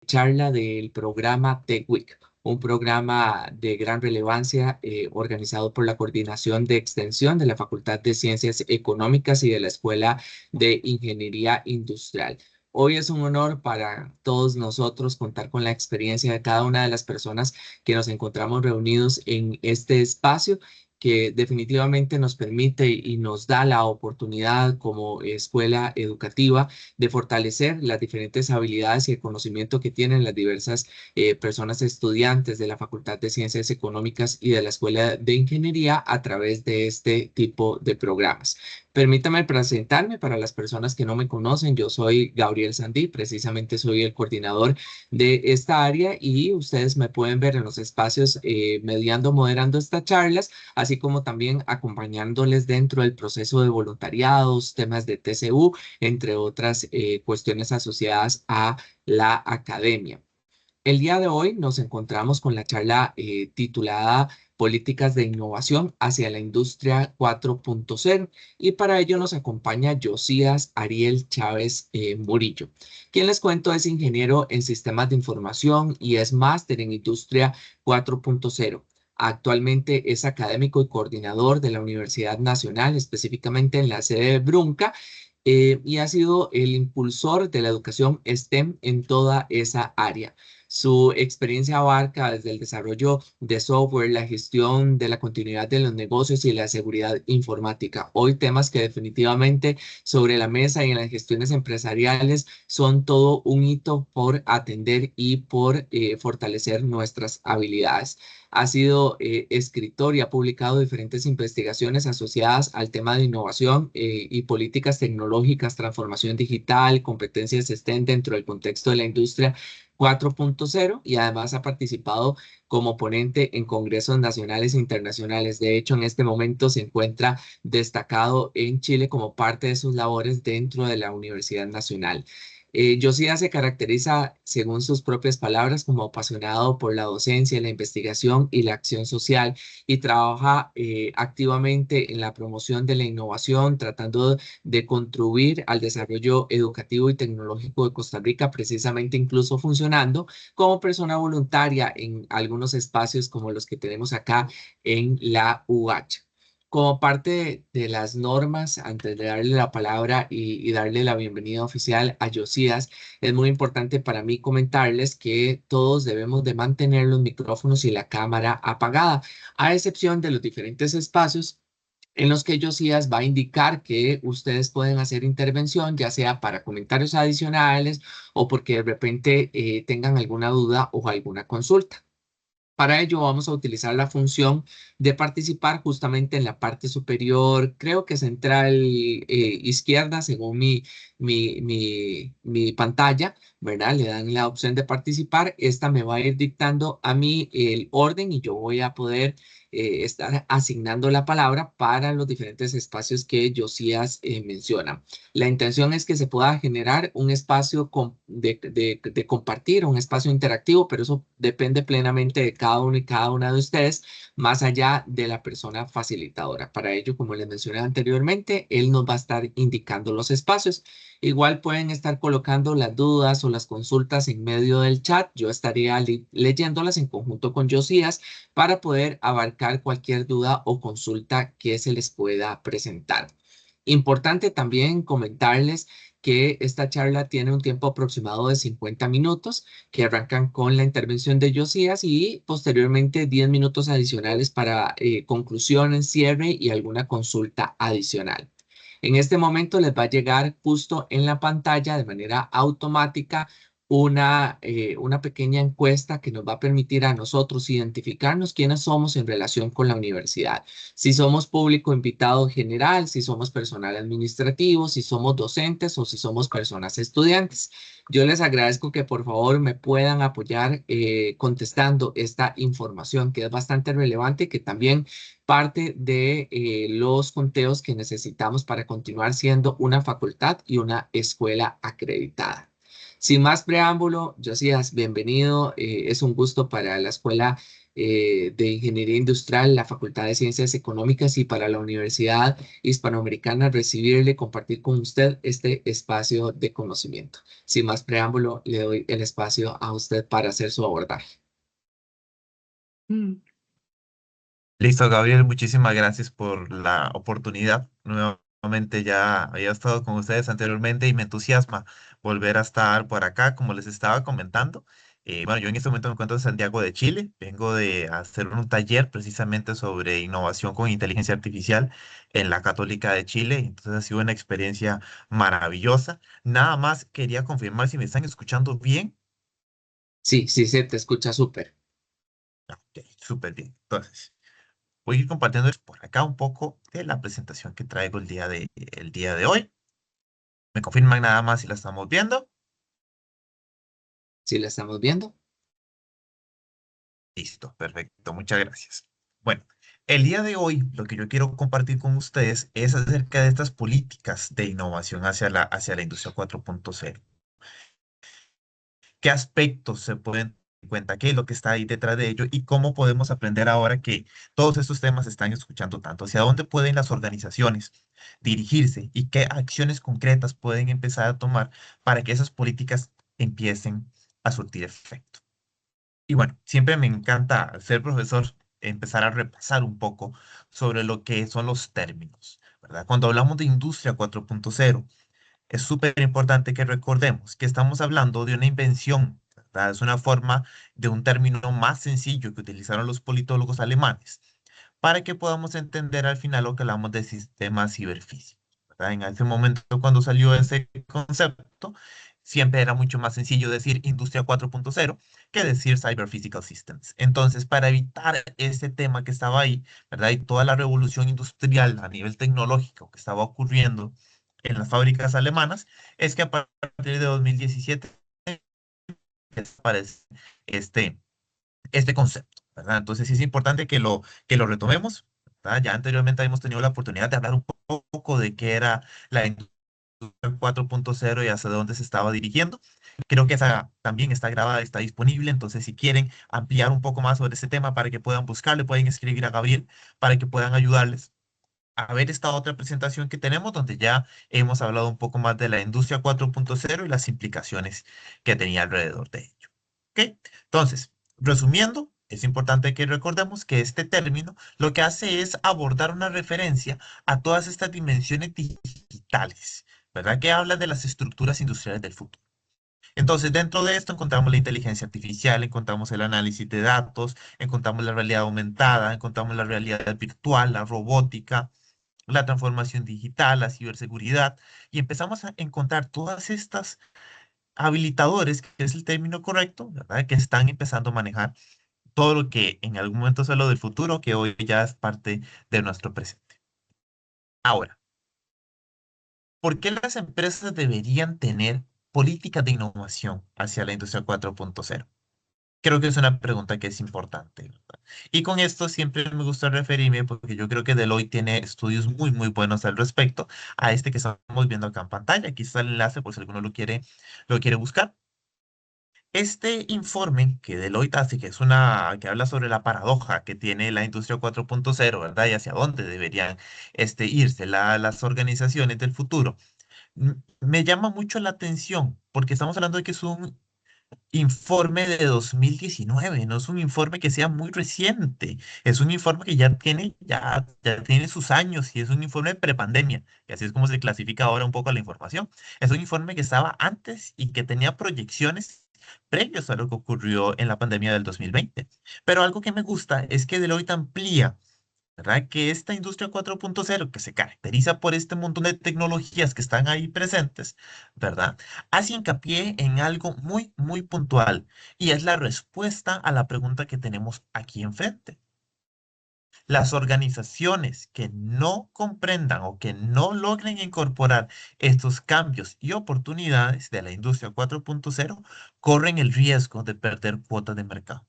charla del programa Tech Week, un programa de gran relevancia organizado por la Coordinación de Extensión de la Facultad de Ciencias Económicas y de la Escuela de Ingeniería Industrial. Hoy es un honor para todos nosotros contar con la experiencia de cada una de las personas que nos encontramos reunidos en este espacio que definitivamente nos permite y nos da la oportunidad como escuela educativa de fortalecer las diferentes habilidades y el conocimiento que tienen las diversas personas estudiantes de la Facultad de Ciencias Económicas y de la Escuela de Ingeniería a través de este tipo de programas. Permítame presentarme para las personas que no me conocen. Yo soy Gabriel Sandí, precisamente soy el coordinador de esta área y ustedes me pueden ver en los espacios mediando, moderando estas charlas, así como también acompañándoles dentro del proceso de voluntariados, temas de TCU, entre otras cuestiones asociadas a la academia. El día de hoy nos encontramos con la charla titulada Políticas de Innovación hacia la Industria 4.0 y para ello nos acompaña Josías Ariel Chávez Murillo. Quien les cuento es ingeniero en sistemas de información y es máster en Industria 4.0. Actualmente es académico y coordinador de la Universidad Nacional, específicamente en la sede de Brunca, y ha sido el impulsor de la educación STEM en toda esa área. Su experiencia abarca desde el desarrollo de software, la gestión de la continuidad de los negocios y la seguridad informática. Hoy temas que definitivamente sobre la mesa y en las gestiones empresariales son todo un hito por atender y por fortalecer nuestras habilidades. Ha sido escritor y ha publicado diferentes investigaciones asociadas al tema de innovación y políticas tecnológicas, transformación digital, competencias STEM dentro del contexto de la industria 4.0 y además ha participado como ponente en congresos nacionales e internacionales. De hecho, en este momento se encuentra destacado en Chile como parte de sus labores dentro de la Universidad Nacional. Josías se caracteriza, según sus propias palabras, como apasionado por la docencia, la investigación y la acción social y trabaja activamente en la promoción de la innovación, tratando de contribuir al desarrollo educativo y tecnológico de Costa Rica, precisamente incluso funcionando como persona voluntaria en algunos espacios como los que tenemos acá en la UH. Como parte de las normas, antes de darle la palabra y darle la bienvenida oficial a Josías, es muy importante para mí comentarles que todos debemos de mantener los micrófonos y la cámara apagada, a excepción de los diferentes espacios en los que Josías va a indicar que ustedes pueden hacer intervención, ya sea para comentarios adicionales o porque de repente tengan alguna duda o alguna consulta. Para ello vamos a utilizar la función de participar justamente en la parte superior, creo que central izquierda, según mi pantalla, ¿verdad? Le dan la opción de participar. Esta me va a ir dictando a mí el orden y yo voy a poder estar asignando la palabra para los diferentes espacios que Josías menciona. La intención es que se pueda generar un espacio de compartir, un espacio interactivo, pero eso depende plenamente de cada uno y cada una de ustedes, más allá de la persona facilitadora. Para ello, como les mencioné anteriormente, él nos va a estar indicando los espacios. Igual pueden estar colocando las dudas o las consultas en medio del chat. Yo estaría leyéndolas en conjunto con Josías para poder abarcar cualquier duda o consulta que se les pueda presentar. Importante también comentarles que esta charla tiene un tiempo aproximado de 50 minutos que arrancan con la intervención de Josías y posteriormente 10 minutos adicionales para conclusiones, cierre y alguna consulta adicional. En este momento les va a llegar justo en la pantalla de manera automática una pequeña encuesta que nos va a permitir a nosotros identificarnos quiénes somos en relación con la universidad. Si somos público invitado general, si somos personal administrativo, si somos docentes o si somos personas estudiantes. Yo les agradezco que por favor me puedan apoyar contestando esta información que es bastante relevante y que también parte de los conteos que necesitamos para continuar siendo una facultad y una escuela acreditada. Sin más preámbulo, Josías, bienvenido. Es un gusto para la escuela de Ingeniería Industrial, la Facultad de Ciencias Económicas y para la Universidad Hispanoamericana recibirle, compartir con usted este espacio de conocimiento. Sin más preámbulo, le doy el espacio a usted para hacer su abordaje. Mm. Listo, Gabriel, muchísimas gracias por la oportunidad. Nuevamente ya había estado con ustedes anteriormente y me entusiasma volver a estar por acá, como les estaba comentando. Bueno, yo en este momento me encuentro en Santiago de Chile. Vengo de hacer un taller precisamente sobre innovación con inteligencia artificial en la Católica de Chile. Entonces ha sido una experiencia maravillosa. Nada más quería confirmar si me están escuchando bien. Sí, sí, se te escucha súper. Ok, súper bien. Entonces, voy a ir compartiéndoles por acá un poco de la presentación que traigo el día de hoy. Me confirman nada más si la estamos viendo. ¿Sí la estamos viendo? Listo, perfecto, muchas gracias. Bueno, el día de hoy lo que yo quiero compartir con ustedes es acerca de estas políticas de innovación hacia la industria 4.0. ¿Qué aspectos se pueden tener en cuenta? ¿Qué es lo que está ahí detrás de ello? ¿Y cómo podemos aprender ahora que todos estos temas se están escuchando tanto? ¿Hacia dónde pueden las organizaciones dirigirse y qué acciones concretas pueden empezar a tomar para que esas políticas empiecen a surtir efecto? Y bueno, siempre me encanta, al ser profesor, empezar a repasar un poco sobre lo que son los términos, ¿verdad? Cuando hablamos de industria 4.0, es súper importante que recordemos que estamos hablando de una invención, ¿verdad? Es una forma de un término más sencillo que utilizaron los politólogos alemanes para que podamos entender al final lo que hablamos de sistemas ciberfísicos, ¿verdad? En ese momento, cuando salió ese concepto, siempre era mucho más sencillo decir Industria 4.0 que decir Cyber Physical Systems. Entonces, para evitar ese tema que estaba ahí, ¿verdad? Y toda la revolución industrial a nivel tecnológico que estaba ocurriendo en las fábricas alemanas, es que a partir de 2017 aparece este, este concepto, ¿verdad? Entonces sí es importante que lo retomemos, ¿verdad? Ya anteriormente hemos tenido la oportunidad de hablar un poco de qué era la industria 4.0 y hacia dónde se estaba dirigiendo. Creo que esa también está grabada, está disponible, entonces si quieren ampliar un poco más sobre ese tema para que puedan buscarle, pueden escribir a Gabriel para que puedan ayudarles a ver esta otra presentación que tenemos, donde ya hemos hablado un poco más de la industria 4.0 y las implicaciones que tenía alrededor de ello. ¿Ok? Entonces, resumiendo, es importante que recordemos que este término lo que hace es abordar una referencia a todas estas dimensiones digitales, ¿verdad? Que habla de las estructuras industriales del futuro. Entonces, dentro de esto encontramos la inteligencia artificial, encontramos el análisis de datos, encontramos la realidad aumentada, encontramos la realidad virtual, la robótica, la transformación digital, la ciberseguridad, y empezamos a encontrar todas estas habilitadores, que es el término correcto, ¿verdad? Que están empezando a manejar todo lo que en algún momento es lo del futuro, que hoy ya es parte de nuestro presente. Ahora, ¿por qué las empresas deberían tener políticas de innovación hacia la industria 4.0? Creo que es una pregunta que es importante, ¿verdad? Y con esto siempre me gusta referirme porque yo creo que Deloitte tiene estudios muy, muy buenos al respecto a este que estamos viendo acá en pantalla. Aquí está el enlace por si alguno lo quiere buscar. Este informe que Deloitte hace, que habla sobre la paradoja que tiene la industria 4.0, ¿verdad? Y hacia dónde deberían irse las organizaciones del futuro. Me llama mucho la atención porque estamos hablando de que es un informe de 2019, no es un informe que sea muy reciente, es un informe que ya tiene sus años y es un informe prepandemia, y así es como se clasifica ahora un poco la información. Es un informe que estaba antes y que tenía proyecciones previos a lo que ocurrió en la pandemia del 2020. Pero algo que me gusta es que Deloitte amplía, ¿verdad? Que esta industria 4.0, que se caracteriza por este montón de tecnologías que están ahí presentes, ¿verdad? Hace hincapié en algo muy, muy puntual y es la respuesta a la pregunta que tenemos aquí enfrente. Las organizaciones que no comprendan o que no logren incorporar estos cambios y oportunidades de la industria 4.0 corren el riesgo de perder cuotas de mercado.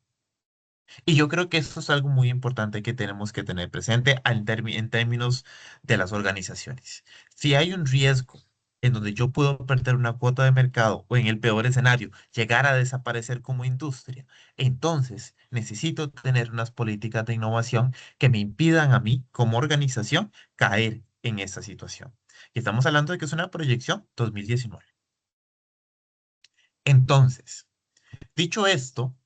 Y yo creo que eso es algo muy importante que tenemos que tener presente en términos de las organizaciones. Si hay un riesgo en donde yo puedo perder una cuota de mercado o en el peor escenario, llegar a desaparecer como industria, entonces necesito tener unas políticas de innovación que me impidan a mí como organización caer en esa situación. Y estamos hablando de que es una proyección 2019. Entonces, dicho esto,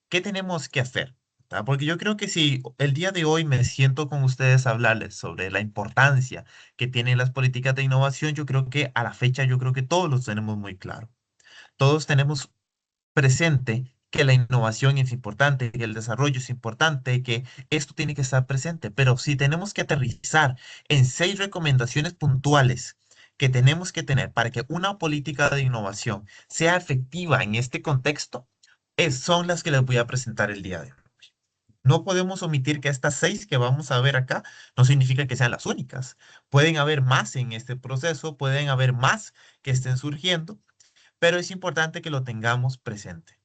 ¿qué tenemos que hacer? ¿Verdad? Porque yo creo que si el día de hoy me siento con ustedes a hablarles sobre la importancia que tienen las políticas de innovación, yo creo que a la fecha, yo creo que todos los tenemos muy claro. Todos tenemos presente que la innovación es importante, que el desarrollo es importante, que esto tiene que estar presente. Pero si tenemos que aterrizar en 6 recomendaciones puntuales que tenemos que tener para que una política de innovación sea efectiva en este contexto, son las que les voy a presentar el día de hoy. No podemos omitir que estas 6 que vamos a ver acá no significa que sean las únicas. Pueden haber más en este proceso, pueden haber más que estén surgiendo, pero es importante que lo tengamos presente.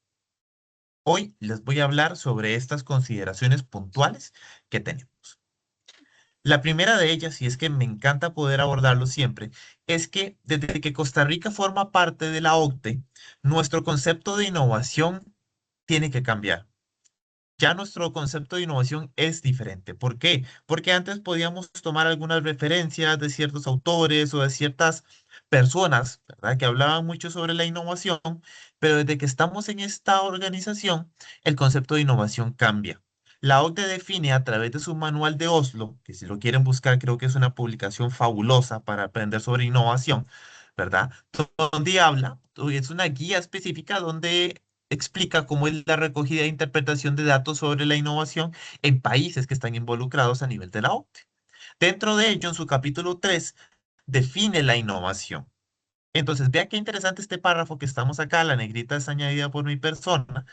Hoy les voy a hablar sobre estas consideraciones puntuales que tenemos. La primera de ellas, y es que me encanta poder abordarlo siempre, es que desde que Costa Rica forma parte de la OCDE, nuestro concepto de innovación tiene que cambiar. Ya nuestro concepto de innovación es diferente. ¿Por qué? Porque antes podíamos tomar algunas referencias de ciertos autores o de ciertas personas, ¿verdad? Que hablaban mucho sobre la innovación, pero desde que estamos en esta organización, el concepto de innovación cambia. La OCDE define a través de su manual de Oslo, que si lo quieren buscar, creo que es una publicación fabulosa para aprender sobre innovación, ¿verdad? Donde habla, es una guía específica donde explica cómo es la recogida e interpretación de datos sobre la innovación en países que están involucrados a nivel de la OCDE. Dentro de ello, en su capítulo 3, define la innovación. Entonces, vea qué interesante este párrafo que estamos acá, la negrita es añadida por mi persona,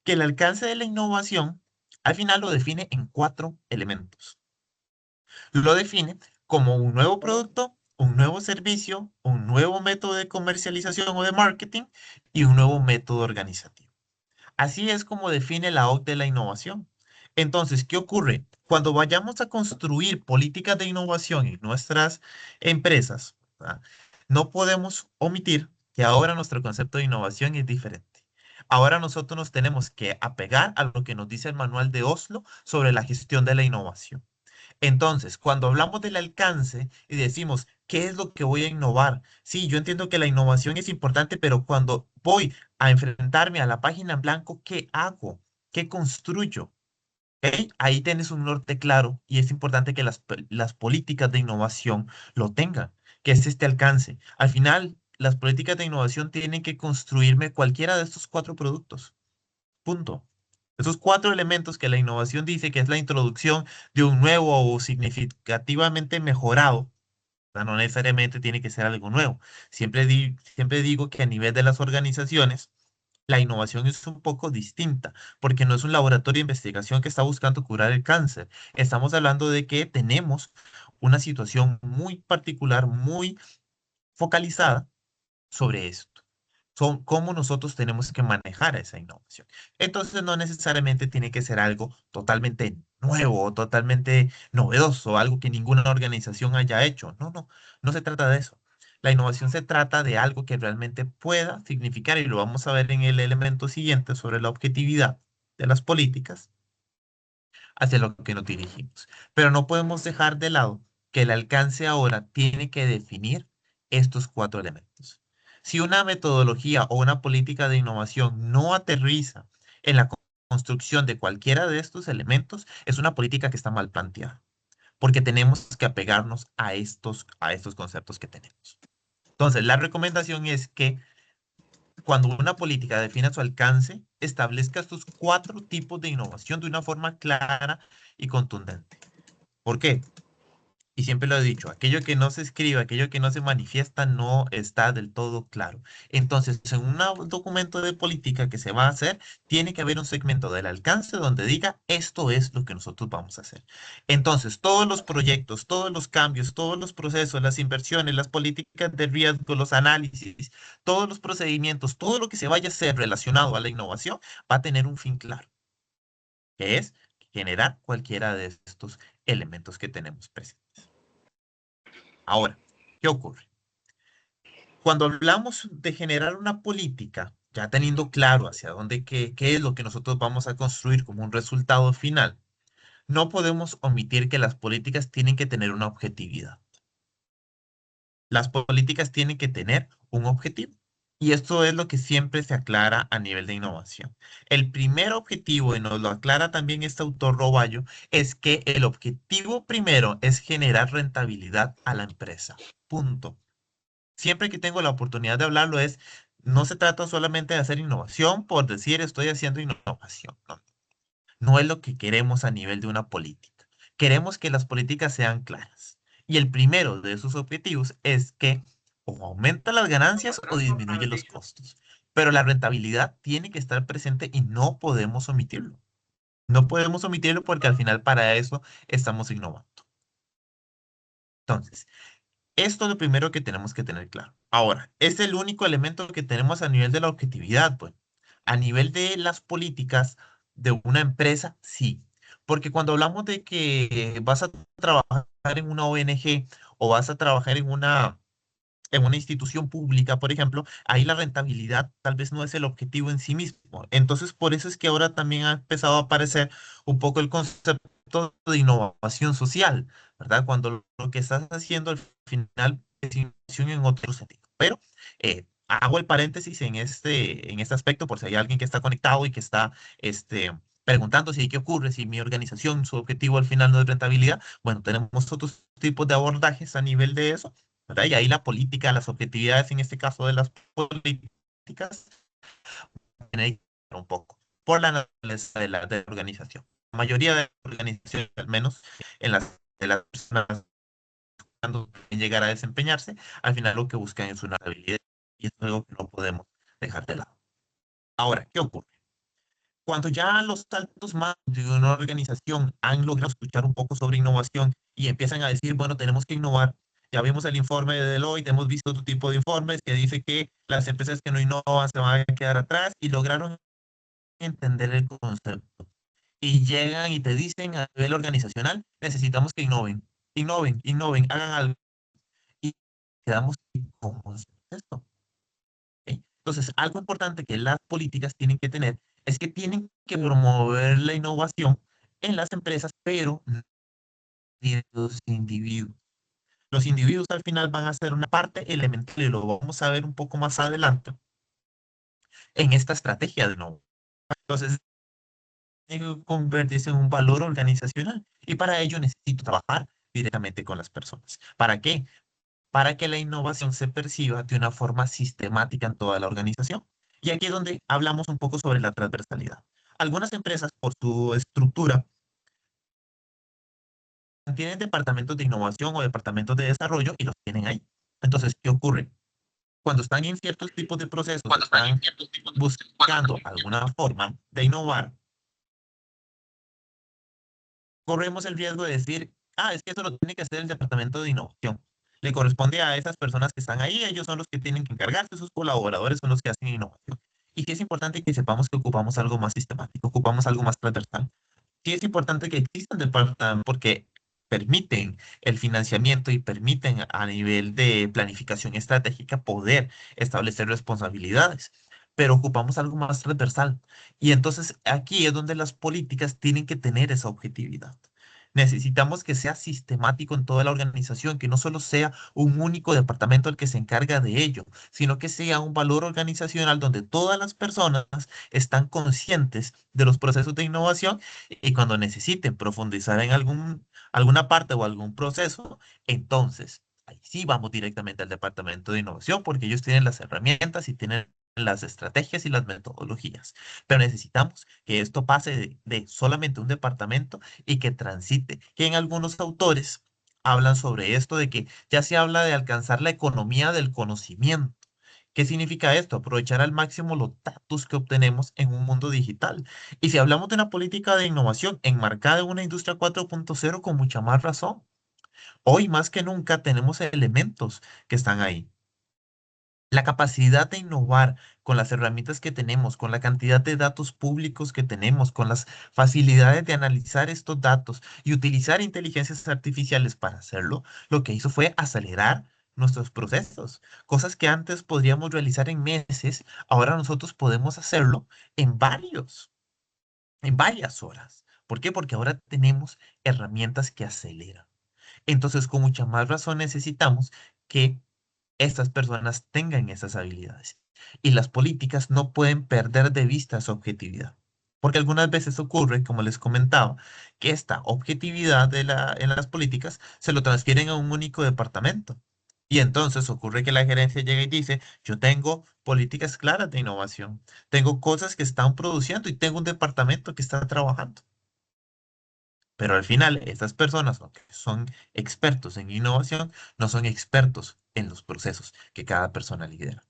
que el alcance de la innovación al final lo define en 4 elementos. Lo define como un nuevo producto, un nuevo servicio, un nuevo método de comercialización o de marketing y un nuevo método organizativo. Así es como define la OCDE la innovación. Entonces, ¿qué ocurre? Cuando vayamos a construir políticas de innovación en nuestras empresas, ¿verdad? No podemos omitir que ahora nuestro concepto de innovación es diferente. Ahora nosotros nos tenemos que apegar a lo que nos dice el manual de Oslo sobre la gestión de la innovación. Entonces, cuando hablamos del alcance y decimos, ¿qué es lo que voy a innovar? Sí, yo entiendo que la innovación es importante, pero cuando voy a enfrentarme a la página en blanco, ¿qué hago? ¿Qué construyo? ¿Ok? Ahí tienes un norte claro y es importante que las políticas de innovación lo tengan, que es este alcance. Al final, las políticas de innovación tienen que construirme cualquiera de estos 4 productos. Punto. Esos 4 elementos que la innovación dice que es la introducción de un nuevo o significativamente mejorado. O sea, no necesariamente tiene que ser algo nuevo. Siempre digo que a nivel de las organizaciones, la innovación es un poco distinta, porque no es un laboratorio de investigación que está buscando curar el cáncer. Estamos hablando de que tenemos una situación muy particular, muy focalizada sobre esto. Son cómo nosotros tenemos que manejar esa innovación. Entonces, no necesariamente tiene que ser algo totalmente nuevo o totalmente novedoso, algo que ninguna organización haya hecho. No, no, no se trata de eso. La innovación se trata de algo que realmente pueda significar, y lo vamos a ver en el elemento siguiente sobre la objetividad de las políticas, hacia lo que nos dirigimos. Pero no podemos dejar de lado que el alcance ahora tiene que definir estos 4 elementos. Si una metodología o una política de innovación no aterriza en la construcción de cualquiera de estos elementos, es una política que está mal planteada, porque tenemos que apegarnos a estos conceptos que tenemos. Entonces, la recomendación es que cuando una política defina su alcance, establezca estos 4 tipos de innovación de una forma clara y contundente. ¿Por qué? Y siempre lo he dicho, aquello que no se escribe, aquello que no se manifiesta, no está del todo claro. Entonces, en un documento de política que se va a hacer, tiene que haber un segmento del alcance donde diga, esto es lo que nosotros vamos a hacer. Entonces, todos los proyectos, todos los cambios, todos los procesos, las inversiones, las políticas de riesgo, los análisis, todos los procedimientos, todo lo que se vaya a hacer relacionado a la innovación, va a tener un fin claro, que es generar cualquiera de estos elementos que tenemos presentes. Ahora, ¿qué ocurre? Cuando hablamos de generar una política, ya teniendo claro hacia dónde, qué es lo que nosotros vamos a construir como un resultado final, no podemos omitir que las políticas tienen que tener una objetividad. Las políticas tienen que tener un objetivo. Y esto es lo que siempre se aclara a nivel de innovación. El primer objetivo, y nos lo aclara también este autor Roballo, es que el objetivo primero es generar rentabilidad a la empresa. Punto. Siempre que tengo la oportunidad de hablarlo no se trata solamente de hacer innovación por decir estoy haciendo innovación. No, no es lo que queremos a nivel de una política. Queremos que las políticas sean claras. Y el primero de esos objetivos es que o aumenta las ganancias o disminuye los costos. Pero la rentabilidad tiene que estar presente y no podemos omitirlo. No podemos omitirlo porque al final para eso estamos innovando. Entonces, esto es lo primero que tenemos que tener claro. Ahora, ¿es el único elemento que tenemos a nivel de la objetividad? Pues, a nivel de las políticas de una empresa, sí. Porque cuando hablamos de que vas a trabajar en una ONG o vas a trabajar en una institución pública, por ejemplo, ahí la rentabilidad tal vez no es el objetivo en sí mismo. Entonces, por eso es que ahora también ha empezado a aparecer un poco el concepto de innovación social, ¿verdad? Cuando lo que estás haciendo al final es innovación en otro sentido. Pero hago el paréntesis en este aspecto por si hay alguien que está conectado y que está preguntando si qué ocurre, si mi organización, su objetivo al final no es rentabilidad. Bueno, tenemos otros tipos de abordajes a nivel de eso, ¿verdad? Y ahí la política, las objetividades en este caso de las políticas, tienen que cambiar un poco por la naturaleza de la organización. La mayoría de las organizaciones, al menos en las de las personas buscando llegar a desempeñarse, al final lo que buscan es una habilidad y es algo que no podemos dejar de lado. Ahora, ¿qué ocurre? Cuando ya los altos mandos de una organización han logrado escuchar un poco sobre innovación y empiezan a decir, bueno, tenemos que innovar. Ya vimos el informe de Deloitte, hemos visto otro tipo de informes que dice que las empresas que no innovan se van a quedar atrás y lograron entender el concepto. Y llegan y te dicen a nivel organizacional, necesitamos que innoven, innoven, innoven, hagan algo. Y quedamos, ¿cómo es esto? ¿Ok? Entonces, algo importante que las políticas tienen que tener es que tienen que promover la innovación en las empresas, pero no de los individuos. Los individuos al final van a ser una parte elemental y lo vamos a ver un poco más adelante en esta estrategia de innovación. Entonces, tiene que convertirse en un valor organizacional y para ello necesito trabajar directamente con las personas. ¿Para qué? Para que la innovación se perciba de una forma sistemática en toda la organización. Y aquí es donde hablamos un poco sobre la transversalidad. Algunas empresas, por su estructura, tienen departamentos de innovación o departamentos de desarrollo y los tienen ahí. Entonces, ¿qué ocurre? Cuando están en ciertos tipos de procesos, están buscando alguna forma de innovar, corremos el riesgo de decir, es que eso lo tiene que hacer el departamento de innovación. Le corresponde a esas personas que están ahí, ellos son los que tienen que encargarse, sus colaboradores son los que hacen innovación. Y sí es importante que sepamos que ocupamos algo más sistemático, ocupamos algo más transversal. Sí es importante que existan departamentos porque permiten el financiamiento y permiten a nivel de planificación estratégica poder establecer responsabilidades, pero ocupamos algo más transversal. Y entonces aquí es donde las políticas tienen que tener esa objetividad. Necesitamos que sea sistemático en toda la organización, que no solo sea un único departamento el que se encarga de ello, sino que sea un valor organizacional donde todas las personas están conscientes de los procesos de innovación y cuando necesiten profundizar en alguna parte o algún proceso, entonces ahí sí vamos directamente al departamento de innovación porque ellos tienen las herramientas y tienen las estrategias y las metodologías. Pero necesitamos que esto pase de solamente un departamento y que transite, que en algunos autores hablan sobre esto de que ya se habla de alcanzar la economía del conocimiento. ¿Qué significa esto? Aprovechar al máximo los datos que obtenemos en un mundo digital. Y si hablamos de una política de innovación enmarcada en una industria 4.0 con mucha más razón, hoy más que nunca tenemos elementos que están ahí. La capacidad de innovar con las herramientas que tenemos, con la cantidad de datos públicos que tenemos, con las facilidades de analizar estos datos y utilizar inteligencias artificiales para hacerlo, lo que hizo fue acelerar nuestros procesos. Cosas que antes podríamos realizar en meses, ahora nosotros podemos hacerlo en en varias horas. ¿Por qué? Porque ahora tenemos herramientas que aceleran. Entonces, con mucha más razón necesitamos que estas personas tengan esas habilidades. Y las políticas no pueden perder de vista su objetividad. Porque algunas veces ocurre, como les comentaba, que esta objetividad en las políticas se lo transfieren a un único departamento. Y entonces ocurre que la gerencia llega y dice, yo tengo políticas claras de innovación, tengo cosas que están produciendo y tengo un departamento que está trabajando. Pero al final, estas personas, aunque son expertos en innovación, no son expertos en los procesos que cada persona lidera.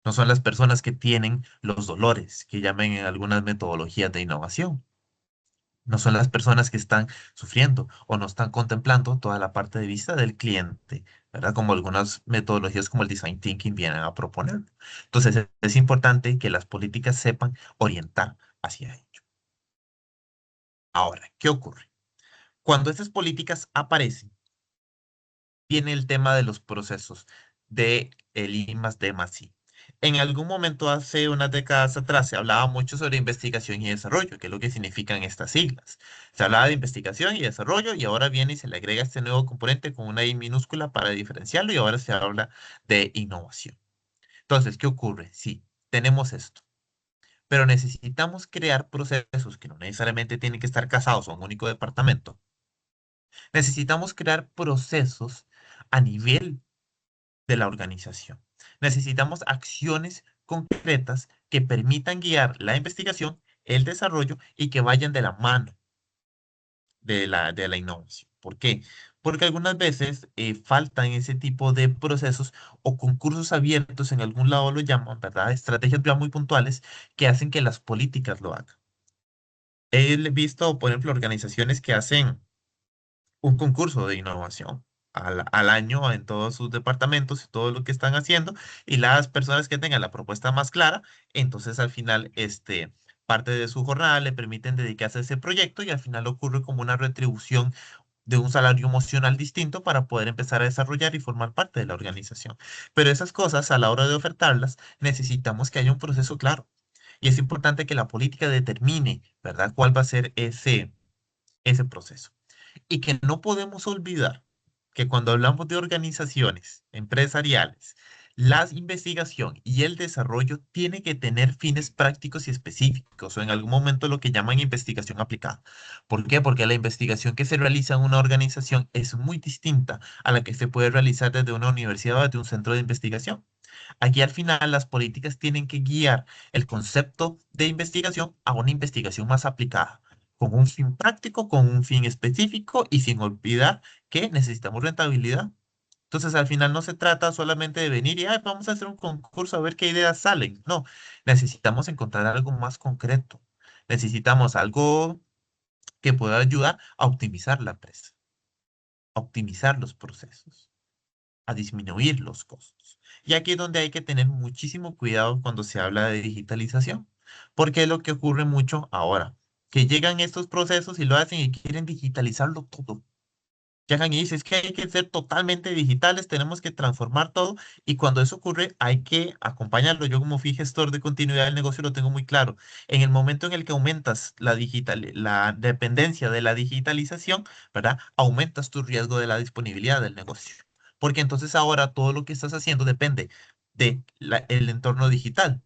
No son las personas que tienen los dolores que llaman en algunas metodologías de innovación. No son las personas que están sufriendo o no están contemplando toda la parte de vista del cliente, ¿verdad? Como algunas metodologías como el design thinking vienen a proponer. Entonces, es importante que las políticas sepan orientar hacia ello. Ahora, ¿qué ocurre? Cuando estas políticas aparecen, viene el tema de los procesos de el I más D más I. En algún momento hace unas décadas atrás se hablaba mucho sobre investigación y desarrollo, que es lo que significan estas siglas. Se hablaba de investigación y desarrollo y ahora viene y se le agrega este nuevo componente con una I minúscula para diferenciarlo y ahora se habla de innovación. Entonces, ¿qué ocurre? Sí, tenemos esto, pero necesitamos crear procesos que no necesariamente tienen que estar casados a un único departamento. Necesitamos crear procesos a nivel de la organización. Necesitamos acciones concretas que permitan guiar la investigación, el desarrollo y que vayan de la mano de la innovación. ¿Por qué? Porque algunas veces faltan ese tipo de procesos o concursos abiertos, en algún lado lo llaman, ¿verdad? Estrategias ya muy puntuales que hacen que las políticas lo hagan. He visto, por ejemplo, organizaciones que hacen un concurso de innovación al año en todos sus departamentos y todo lo que están haciendo, y las personas que tengan la propuesta más clara, entonces al final parte de su jornada le permiten dedicarse a ese proyecto y al final ocurre como una retribución de un salario emocional distinto para poder empezar a desarrollar y formar parte de la organización. Pero esas cosas, a la hora de ofertarlas, necesitamos que haya un proceso claro. Y es importante que la política determine, ¿verdad?, cuál va a ser ese proceso. Y que no podemos olvidar que cuando hablamos de organizaciones empresariales, la investigación y el desarrollo tiene que tener fines prácticos y específicos, o en algún momento lo que llaman investigación aplicada. ¿Por qué? Porque la investigación que se realiza en una organización es muy distinta a la que se puede realizar desde una universidad o desde un centro de investigación. Aquí al final las políticas tienen que guiar el concepto de investigación a una investigación más aplicada, con un fin práctico, con un fin específico y sin olvidar que necesitamos rentabilidad. Entonces al final no se trata solamente de venir y "Ay, vamos a hacer un concurso a ver qué ideas salen". No, necesitamos encontrar algo más concreto. Necesitamos algo que pueda ayudar a optimizar la empresa, a optimizar los procesos, a disminuir los costos. Y aquí es donde hay que tener muchísimo cuidado cuando se habla de digitalización, porque es lo que ocurre mucho ahora, que llegan estos procesos y lo hacen y quieren digitalizarlo todo. Llegan y dicen, es que hay que ser totalmente digitales, tenemos que transformar todo, y cuando eso ocurre hay que acompañarlo. Yo como fui gestor de continuidad del negocio lo tengo muy claro. En el momento en el que aumentas la dependencia de la digitalización, ¿verdad? Aumentas tu riesgo de la disponibilidad del negocio. Porque entonces ahora todo lo que estás haciendo depende del entorno digital.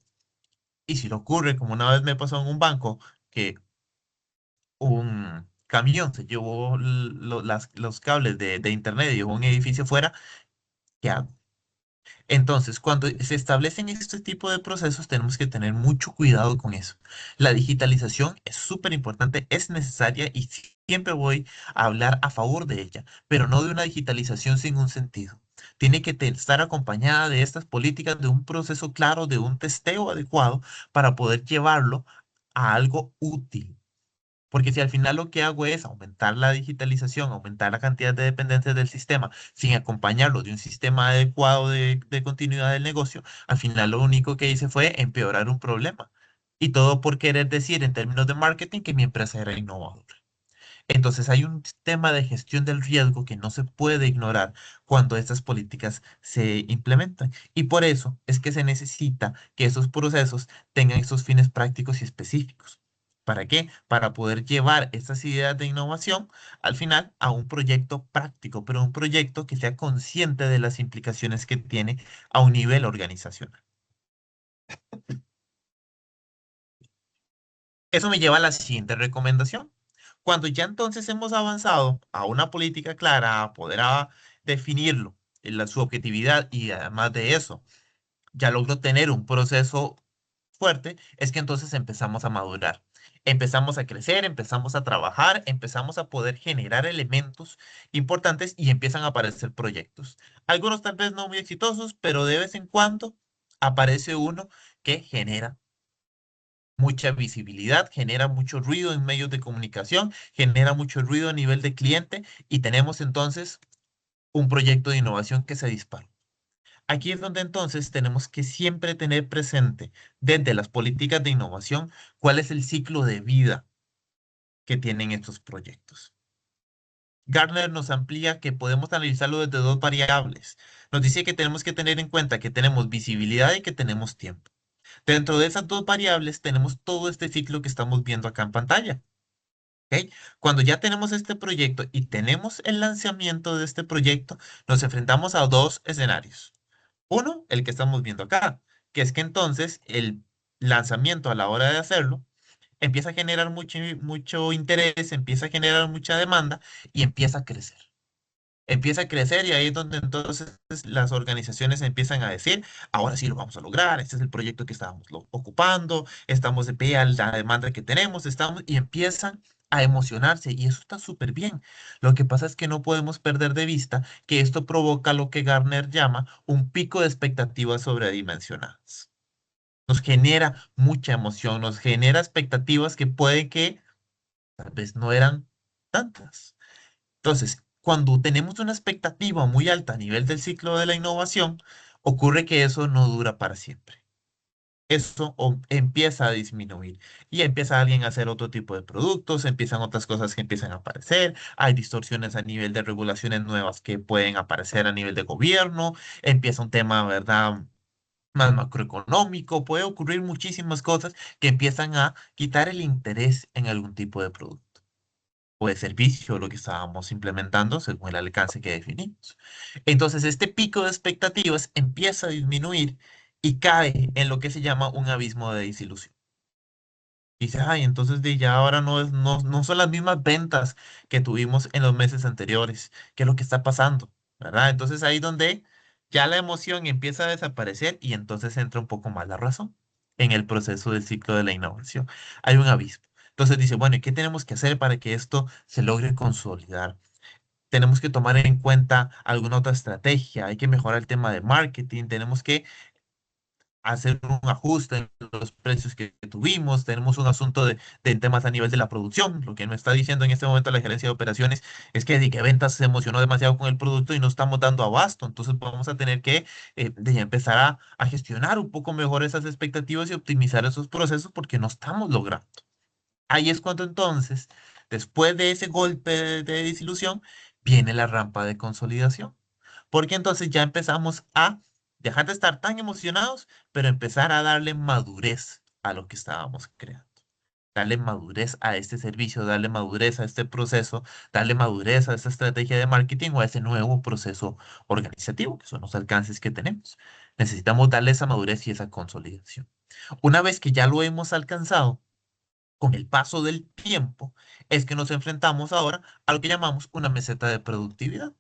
Y si lo ocurre, como una vez me pasó en un banco, que un camión se llevó los cables de internet y dejó un edificio fuera, ¿qué hago? Entonces, cuando se establecen este tipo de procesos, tenemos que tener mucho cuidado con eso. La digitalización es súper importante, es necesaria y siempre voy a hablar a favor de ella, pero no de una digitalización sin un sentido. Tiene que estar acompañada de estas políticas, de un proceso claro, de un testeo adecuado para poder llevarlo a algo útil. Porque si al final lo que hago es aumentar la digitalización, aumentar la cantidad de dependencias del sistema, sin acompañarlo de un sistema adecuado de continuidad del negocio, al final lo único que hice fue empeorar un problema. Y todo por querer decir en términos de marketing que mi empresa era innovadora. Entonces hay un tema de gestión del riesgo que no se puede ignorar cuando estas políticas se implementan. Y por eso es que se necesita que esos procesos tengan esos fines prácticos y específicos. ¿Para qué? Para poder llevar estas ideas de innovación al final a un proyecto práctico, pero un proyecto que sea consciente de las implicaciones que tiene a un nivel organizacional. Eso me lleva a la siguiente recomendación. Cuando ya entonces hemos avanzado a una política clara, a poder definirlo, su objetividad y además de eso, ya logro tener un proceso fuerte, es que entonces empezamos a madurar. Empezamos a crecer, empezamos a trabajar, empezamos a poder generar elementos importantes y empiezan a aparecer proyectos. Algunos tal vez no muy exitosos, pero de vez en cuando aparece uno que genera mucha visibilidad, genera mucho ruido en medios de comunicación, genera mucho ruido a nivel de cliente y tenemos entonces un proyecto de innovación que se dispara. Aquí es donde entonces tenemos que siempre tener presente desde las políticas de innovación cuál es el ciclo de vida que tienen estos proyectos. Gartner nos amplía que podemos analizarlo desde dos variables. Nos dice que tenemos que tener en cuenta que tenemos visibilidad y que tenemos tiempo. Dentro de esas dos variables tenemos todo este ciclo que estamos viendo acá en pantalla. ¿Ok? Cuando ya tenemos este proyecto y tenemos el lanzamiento de este proyecto, nos enfrentamos a dos escenarios. Uno, el que estamos viendo acá, que es que entonces el lanzamiento a la hora de hacerlo empieza a generar mucho interés, empieza a generar mucha demanda y empieza a crecer. Empieza a crecer y ahí es donde entonces las organizaciones empiezan a decir, ahora sí lo vamos a lograr, este es el proyecto que estábamos ocupando, estamos de pie a la demanda que tenemos, estamos y empiezan a emocionarse y eso está súper bien. Lo que pasa es que no podemos perder de vista que esto provoca lo que Gartner llama un pico de expectativas sobredimensionadas. Nos genera mucha emoción, nos genera expectativas que puede que tal vez no eran tantas. Entonces, cuando tenemos una expectativa muy alta a nivel del ciclo de la innovación, ocurre que eso no dura para siempre. Eso empieza a disminuir y empieza alguien a hacer otro tipo de productos, empiezan otras cosas que empiezan a aparecer, hay distorsiones a nivel de regulaciones nuevas que pueden aparecer a nivel de gobierno, empieza un tema, ¿verdad? Más macroeconómico, puede ocurrir muchísimas cosas que empiezan a quitar el interés en algún tipo de producto o de servicio, lo que estábamos implementando según el alcance que definimos. Entonces, este pico de expectativas empieza a disminuir y cae en lo que se llama un abismo de desilusión. Y dice, ay, entonces ya ahora no son las mismas ventas que tuvimos en los meses anteriores. ¿Qué es lo que está pasando? ¿Verdad? Entonces ahí donde ya la emoción empieza a desaparecer y entonces entra un poco más la razón en el proceso del ciclo de la innovación. Hay un abismo. Entonces dice, bueno, ¿y qué tenemos que hacer para que esto se logre consolidar? Tenemos que tomar en cuenta alguna otra estrategia, hay que mejorar el tema de marketing, tenemos que hacer un ajuste en los precios que tuvimos, tenemos un asunto de temas a nivel de la producción, lo que me está diciendo en este momento la gerencia de operaciones es que de que ventas se emocionó demasiado con el producto y no estamos dando abasto, entonces vamos a tener que empezar a gestionar un poco mejor esas expectativas y optimizar esos procesos porque no estamos logrando. Ahí es cuando entonces, después de ese golpe de desilusión, viene la rampa de consolidación. Porque entonces ya empezamos a dejar de estar tan emocionados, pero empezar a darle madurez a lo que estábamos creando. Darle madurez a este servicio, darle madurez a este proceso, darle madurez a esta estrategia de marketing o a ese nuevo proceso organizativo, que son los alcances que tenemos. Necesitamos darle esa madurez y esa consolidación. Una vez que ya lo hemos alcanzado, con el paso del tiempo, es que nos enfrentamos ahora a lo que llamamos una meseta de productividad.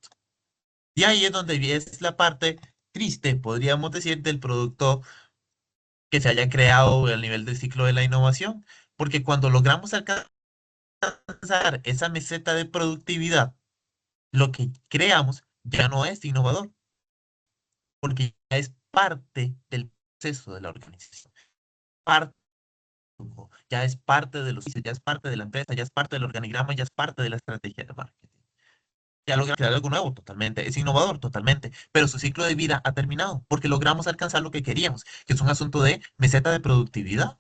Y ahí es donde es la parte triste, podríamos decir, del producto que se haya creado a nivel del ciclo de la innovación, porque cuando logramos alcanzar esa meseta de productividad, lo que creamos ya no es innovador, porque ya es parte del proceso de la organización, parte, ya es parte de los, ya es parte de la empresa, ya es parte del organigrama, ya es parte de la estrategia de marketing. Ya logra crear algo nuevo, totalmente. Es innovador, totalmente. Pero su ciclo de vida ha terminado porque logramos alcanzar lo que queríamos, que es un asunto de meseta de productividad.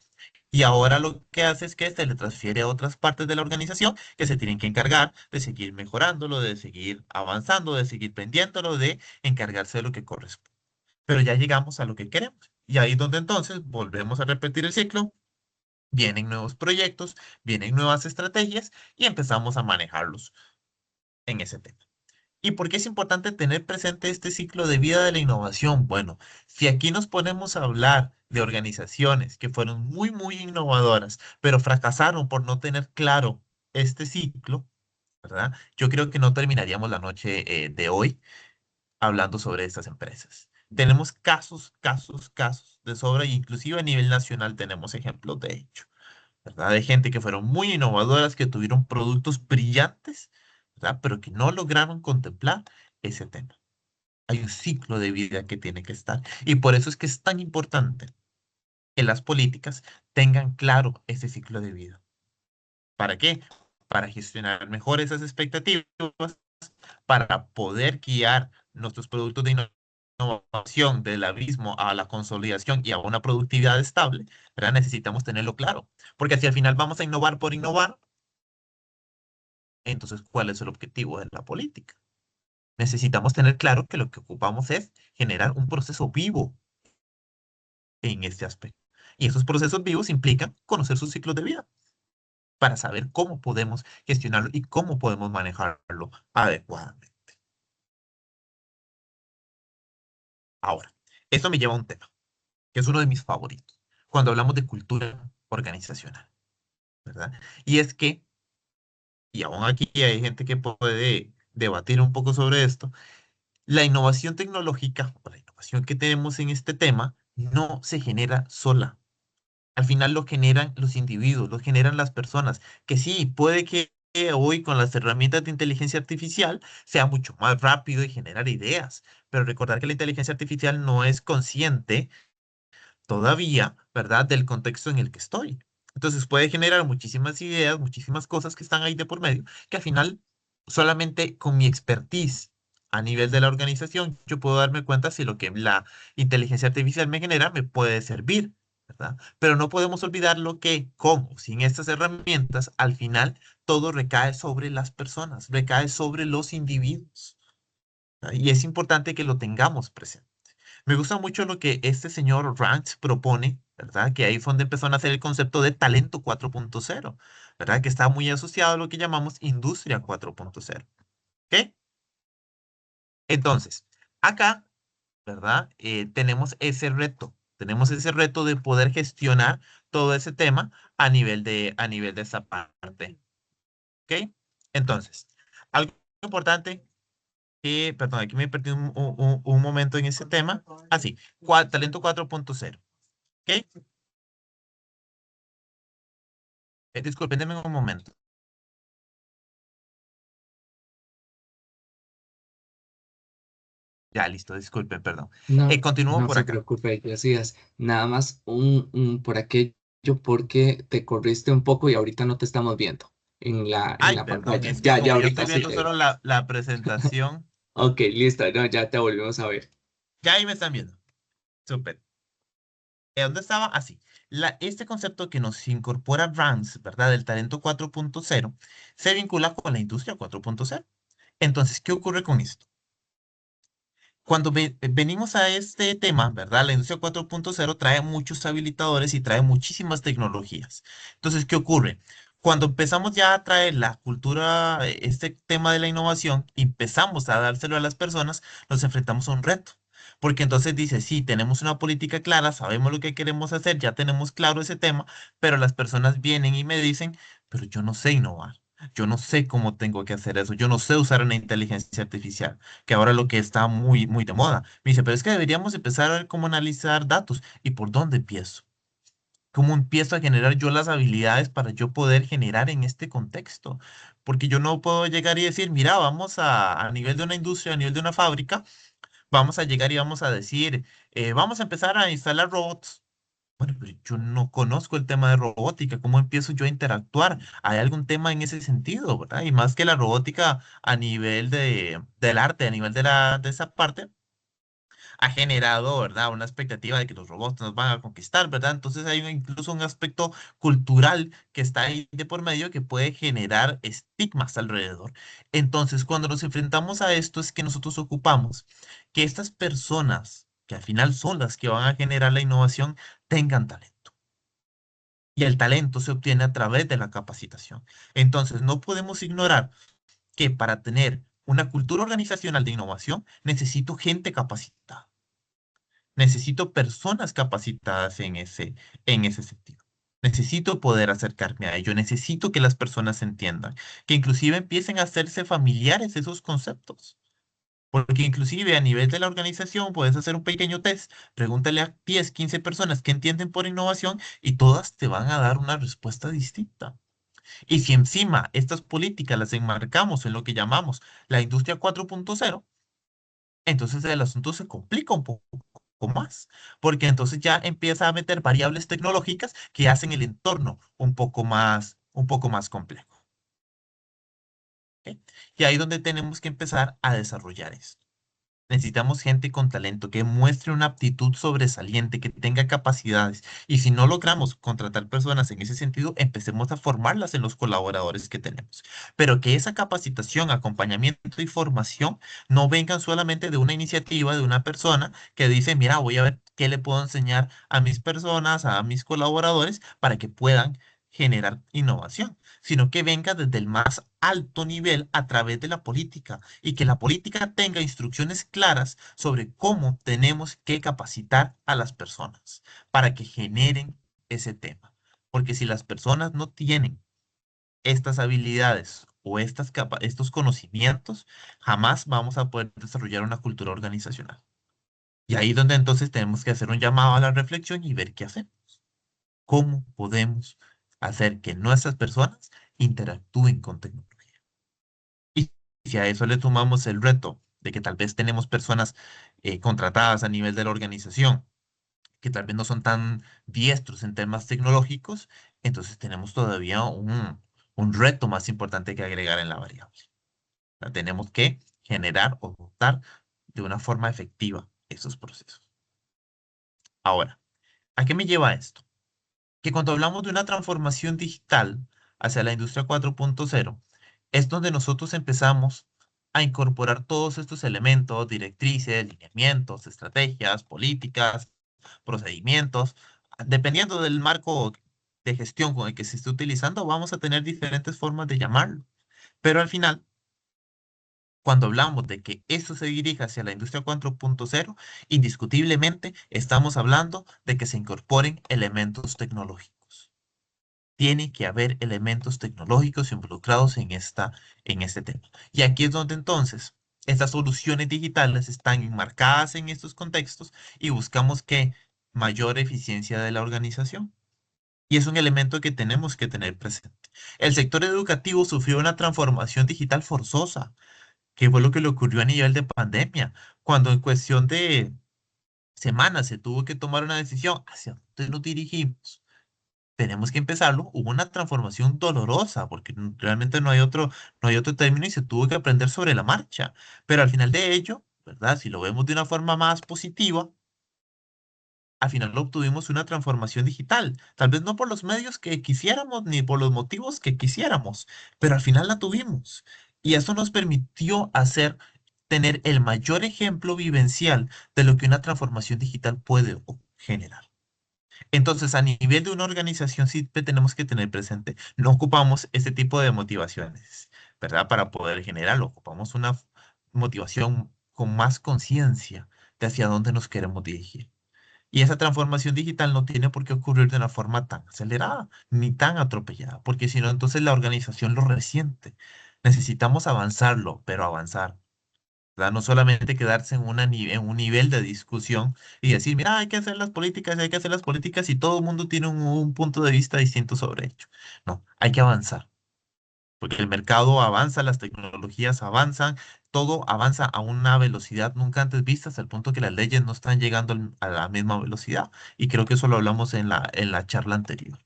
Y ahora lo que hace es que se le transfiere a otras partes de la organización que se tienen que encargar de seguir mejorándolo, de seguir avanzando, de seguir pendiéndolo, de encargarse de lo que corresponde. Pero ya llegamos a lo que queremos. Y ahí es donde entonces volvemos a repetir el ciclo, vienen nuevos proyectos, vienen nuevas estrategias y empezamos a manejarlos en ese tema. ¿Y por qué es importante tener presente este ciclo de vida de la innovación? Bueno, si aquí nos ponemos a hablar de organizaciones que fueron muy, muy innovadoras, pero fracasaron por no tener claro este ciclo, ¿verdad? Yo creo que no terminaríamos la noche de hoy hablando sobre estas empresas. Tenemos casos de sobra, e inclusive a nivel nacional tenemos ejemplos de ello, ¿verdad? De gente que fueron muy innovadoras, que tuvieron productos brillantes, ¿verdad? Pero que no lograron contemplar ese tema. Hay un ciclo de vida que tiene que estar. Y por eso es que es tan importante que las políticas tengan claro ese ciclo de vida. ¿Para qué? Para gestionar mejor esas expectativas, para poder guiar nuestros productos de innovación del abismo a la consolidación y a una productividad estable, ¿verdad? Necesitamos tenerlo claro. Porque si al final vamos a innovar por innovar, entonces, ¿cuál es el objetivo de la política? Necesitamos tener claro que lo que ocupamos es generar un proceso vivo en este aspecto. Y esos procesos vivos implican conocer sus ciclos de vida para saber cómo podemos gestionarlo y cómo podemos manejarlo adecuadamente. Ahora, esto me lleva a un tema que es uno de mis favoritos cuando hablamos de cultura organizacional, ¿verdad? Y es que, y aún aquí hay gente que puede debatir un poco sobre esto, la innovación tecnológica o la innovación que tenemos en este tema no se genera sola. Al final lo generan los individuos, lo generan las personas, que sí, puede que hoy con las herramientas de inteligencia artificial sea mucho más rápido y generar ideas, pero recordar que la inteligencia artificial no es consciente todavía, ¿verdad?, del contexto en el que estoy. Entonces puede generar muchísimas ideas, muchísimas cosas que están ahí de por medio, que al final solamente con mi expertise a nivel de la organización, yo puedo darme cuenta si lo que la inteligencia artificial me genera me puede servir, ¿verdad? Pero no podemos olvidar lo que, como sin estas herramientas, al final todo recae sobre las personas, recae sobre los individuos, ¿verdad? Y es importante que lo tengamos presente. Me gusta mucho lo que este señor Ranks propone, ¿verdad? Que ahí fue donde empezó a nacer el concepto de talento 4.0, ¿verdad? Que está muy asociado a lo que llamamos industria 4.0. ¿Ok? Entonces, acá, ¿verdad? Tenemos ese reto de poder gestionar todo ese tema a nivel de esa parte. ¿Ok? Entonces, algo importante perdón, aquí me perdí un momento en ese tema. Así, talento 4.0. ¿Ok? Disculpen, denme un momento. Ya, listo, disculpen, perdón. No, Continúo no por se acá. preocupe, Josías. Nada más un por aquello porque te corriste un poco y ahorita no te estamos viendo en Ay, la perdón, pantalla. es que Ya como yo estoy ahorita sí viendo te solo vi. la presentación, Ok, listo, no, ya te volvemos a ver. ya ahí me están viendo. Súper. ¿Dónde estaba? Así. Este concepto que nos incorpora Brands, ¿verdad? Del talento 4.0, se vincula con la industria 4.0. Entonces, ¿qué ocurre con esto? Cuando venimos a este tema, ¿verdad? La industria 4.0 trae muchos habilitadores y trae muchísimas tecnologías. Entonces, ¿qué ocurre? Cuando empezamos ya a traer la cultura, este tema de la innovación, y empezamos a dárselo a las personas, nos enfrentamos a un reto. Porque entonces dice, sí, tenemos una política clara, sabemos lo que queremos hacer, ya tenemos claro ese tema, pero las personas vienen y me dicen, pero yo no sé innovar. Yo no sé cómo tengo que hacer eso. Yo no sé usar una inteligencia artificial que ahora lo que está muy, muy de moda. Me dice, pero es que deberíamos empezar a ver cómo analizar datos. ¿Y por dónde empiezo? ¿Cómo empiezo a generar yo las habilidades para yo poder generar en este contexto? Porque yo no puedo llegar y decir, mira, vamos a nivel de una industria, a nivel de una fábrica, vamos a llegar y vamos a decir, vamos a empezar a instalar robots. Bueno, pero yo no conozco el tema de robótica. ¿Cómo empiezo yo a interactuar? ¿Hay algún tema en ese sentido, verdad? Y más que la robótica a nivel del arte, a nivel de esa parte, ha generado, ¿verdad? Una expectativa de que los robots nos van a conquistar, ¿verdad? Entonces hay incluso un aspecto cultural que está ahí de por medio que puede generar estigmas alrededor. Entonces, cuando nos enfrentamos a esto es que nosotros ocupamos que estas personas, que al final son las que van a generar la innovación, tengan talento. Y el talento se obtiene a través de la capacitación. Entonces, no podemos ignorar que para tener una cultura organizacional de innovación necesito gente capacitada. Necesito personas capacitadas en ese sentido. Necesito poder acercarme a ello. Necesito que las personas entiendan, que inclusive empiecen a hacerse familiares esos conceptos. Porque inclusive a nivel de la organización puedes hacer un pequeño test, pregúntale a 10, 15 personas que entienden por innovación y todas te van a dar una respuesta distinta. Y si encima estas políticas las enmarcamos en lo que llamamos la industria 4.0, entonces el asunto se complica un poco más, porque entonces ya empieza a meter variables tecnológicas que hacen el entorno un poco más complejo. ¿Ok? Y ahí es donde tenemos que empezar a desarrollar esto. Necesitamos gente con talento que muestre una aptitud sobresaliente, que tenga capacidades. Y si no logramos contratar personas en ese sentido, empecemos a formarlas en los colaboradores que tenemos. Pero que esa capacitación, acompañamiento y formación no vengan solamente de una iniciativa de una persona que dice, mira, voy a ver qué le puedo enseñar a mis personas, a mis colaboradores, para que puedan generar innovación, sino que venga desde el más alto nivel a través de la política y que la política tenga instrucciones claras sobre cómo tenemos que capacitar a las personas para que generen ese tema. Porque si las personas no tienen estas habilidades o estos conocimientos, jamás vamos a poder desarrollar una cultura organizacional. Y ahí donde entonces tenemos que hacer un llamado a la reflexión y ver qué hacemos. ¿Cómo podemos hacer que nuestras personas interactúen con tecnología? Y si a eso le sumamos el reto de que tal vez tenemos personas contratadas a nivel de la organización que tal vez no son tan diestros en temas tecnológicos, entonces tenemos todavía un reto más importante que agregar en la variable. O sea, tenemos que generar o dotar de una forma efectiva esos procesos. Ahora, ¿a qué me lleva esto? Que cuando hablamos de una transformación digital hacia la industria 4.0, es donde nosotros empezamos a incorporar todos estos elementos, directrices, lineamientos, estrategias, políticas, procedimientos. Dependiendo del marco de gestión con el que se esté utilizando, vamos a tener diferentes formas de llamarlo. Pero al final, cuando hablamos de que esto se dirija hacia la industria 4.0, indiscutiblemente estamos hablando de que se incorporen elementos tecnológicos. Tiene que haber elementos tecnológicos involucrados en este tema. Y aquí es donde entonces estas soluciones digitales están enmarcadas en estos contextos y buscamos que mayor eficiencia de la organización. Y es un elemento que tenemos que tener presente. El sector educativo sufrió una transformación digital forzosa, que fue lo que le ocurrió a nivel de pandemia, cuando en cuestión de semanas se tuvo que tomar una decisión hacia dónde nos dirigimos. Tenemos que empezarlo. Hubo una transformación dolorosa, porque realmente no hay otro término y se tuvo que aprender sobre la marcha. Pero al final de ello, ¿verdad? Si lo vemos de una forma más positiva, al final obtuvimos una transformación digital. Tal vez no por los medios que quisiéramos ni por los motivos que quisiéramos, pero al final la tuvimos. Y eso nos permitió tener el mayor ejemplo vivencial de lo que una transformación digital puede generar. Entonces, a nivel de una organización, sí tenemos que tener presente, no ocupamos este tipo de motivaciones, ¿verdad? Para poder generarlo, ocupamos una motivación con más conciencia de hacia dónde nos queremos dirigir. Y esa transformación digital no tiene por qué ocurrir de una forma tan acelerada ni tan atropellada, porque si no, entonces la organización lo resiente. Necesitamos avanzarlo, pero avanzar. ¿Verdad? No solamente quedarse en un nivel de discusión y decir, mira, hay que hacer las políticas, hay que hacer las políticas y todo el mundo tiene un punto de vista distinto sobre ello. No, hay que avanzar, porque el mercado avanza, las tecnologías avanzan, todo avanza a una velocidad nunca antes vista, hasta el punto que las leyes no están llegando a la misma velocidad. Y creo que eso lo hablamos en la charla anterior.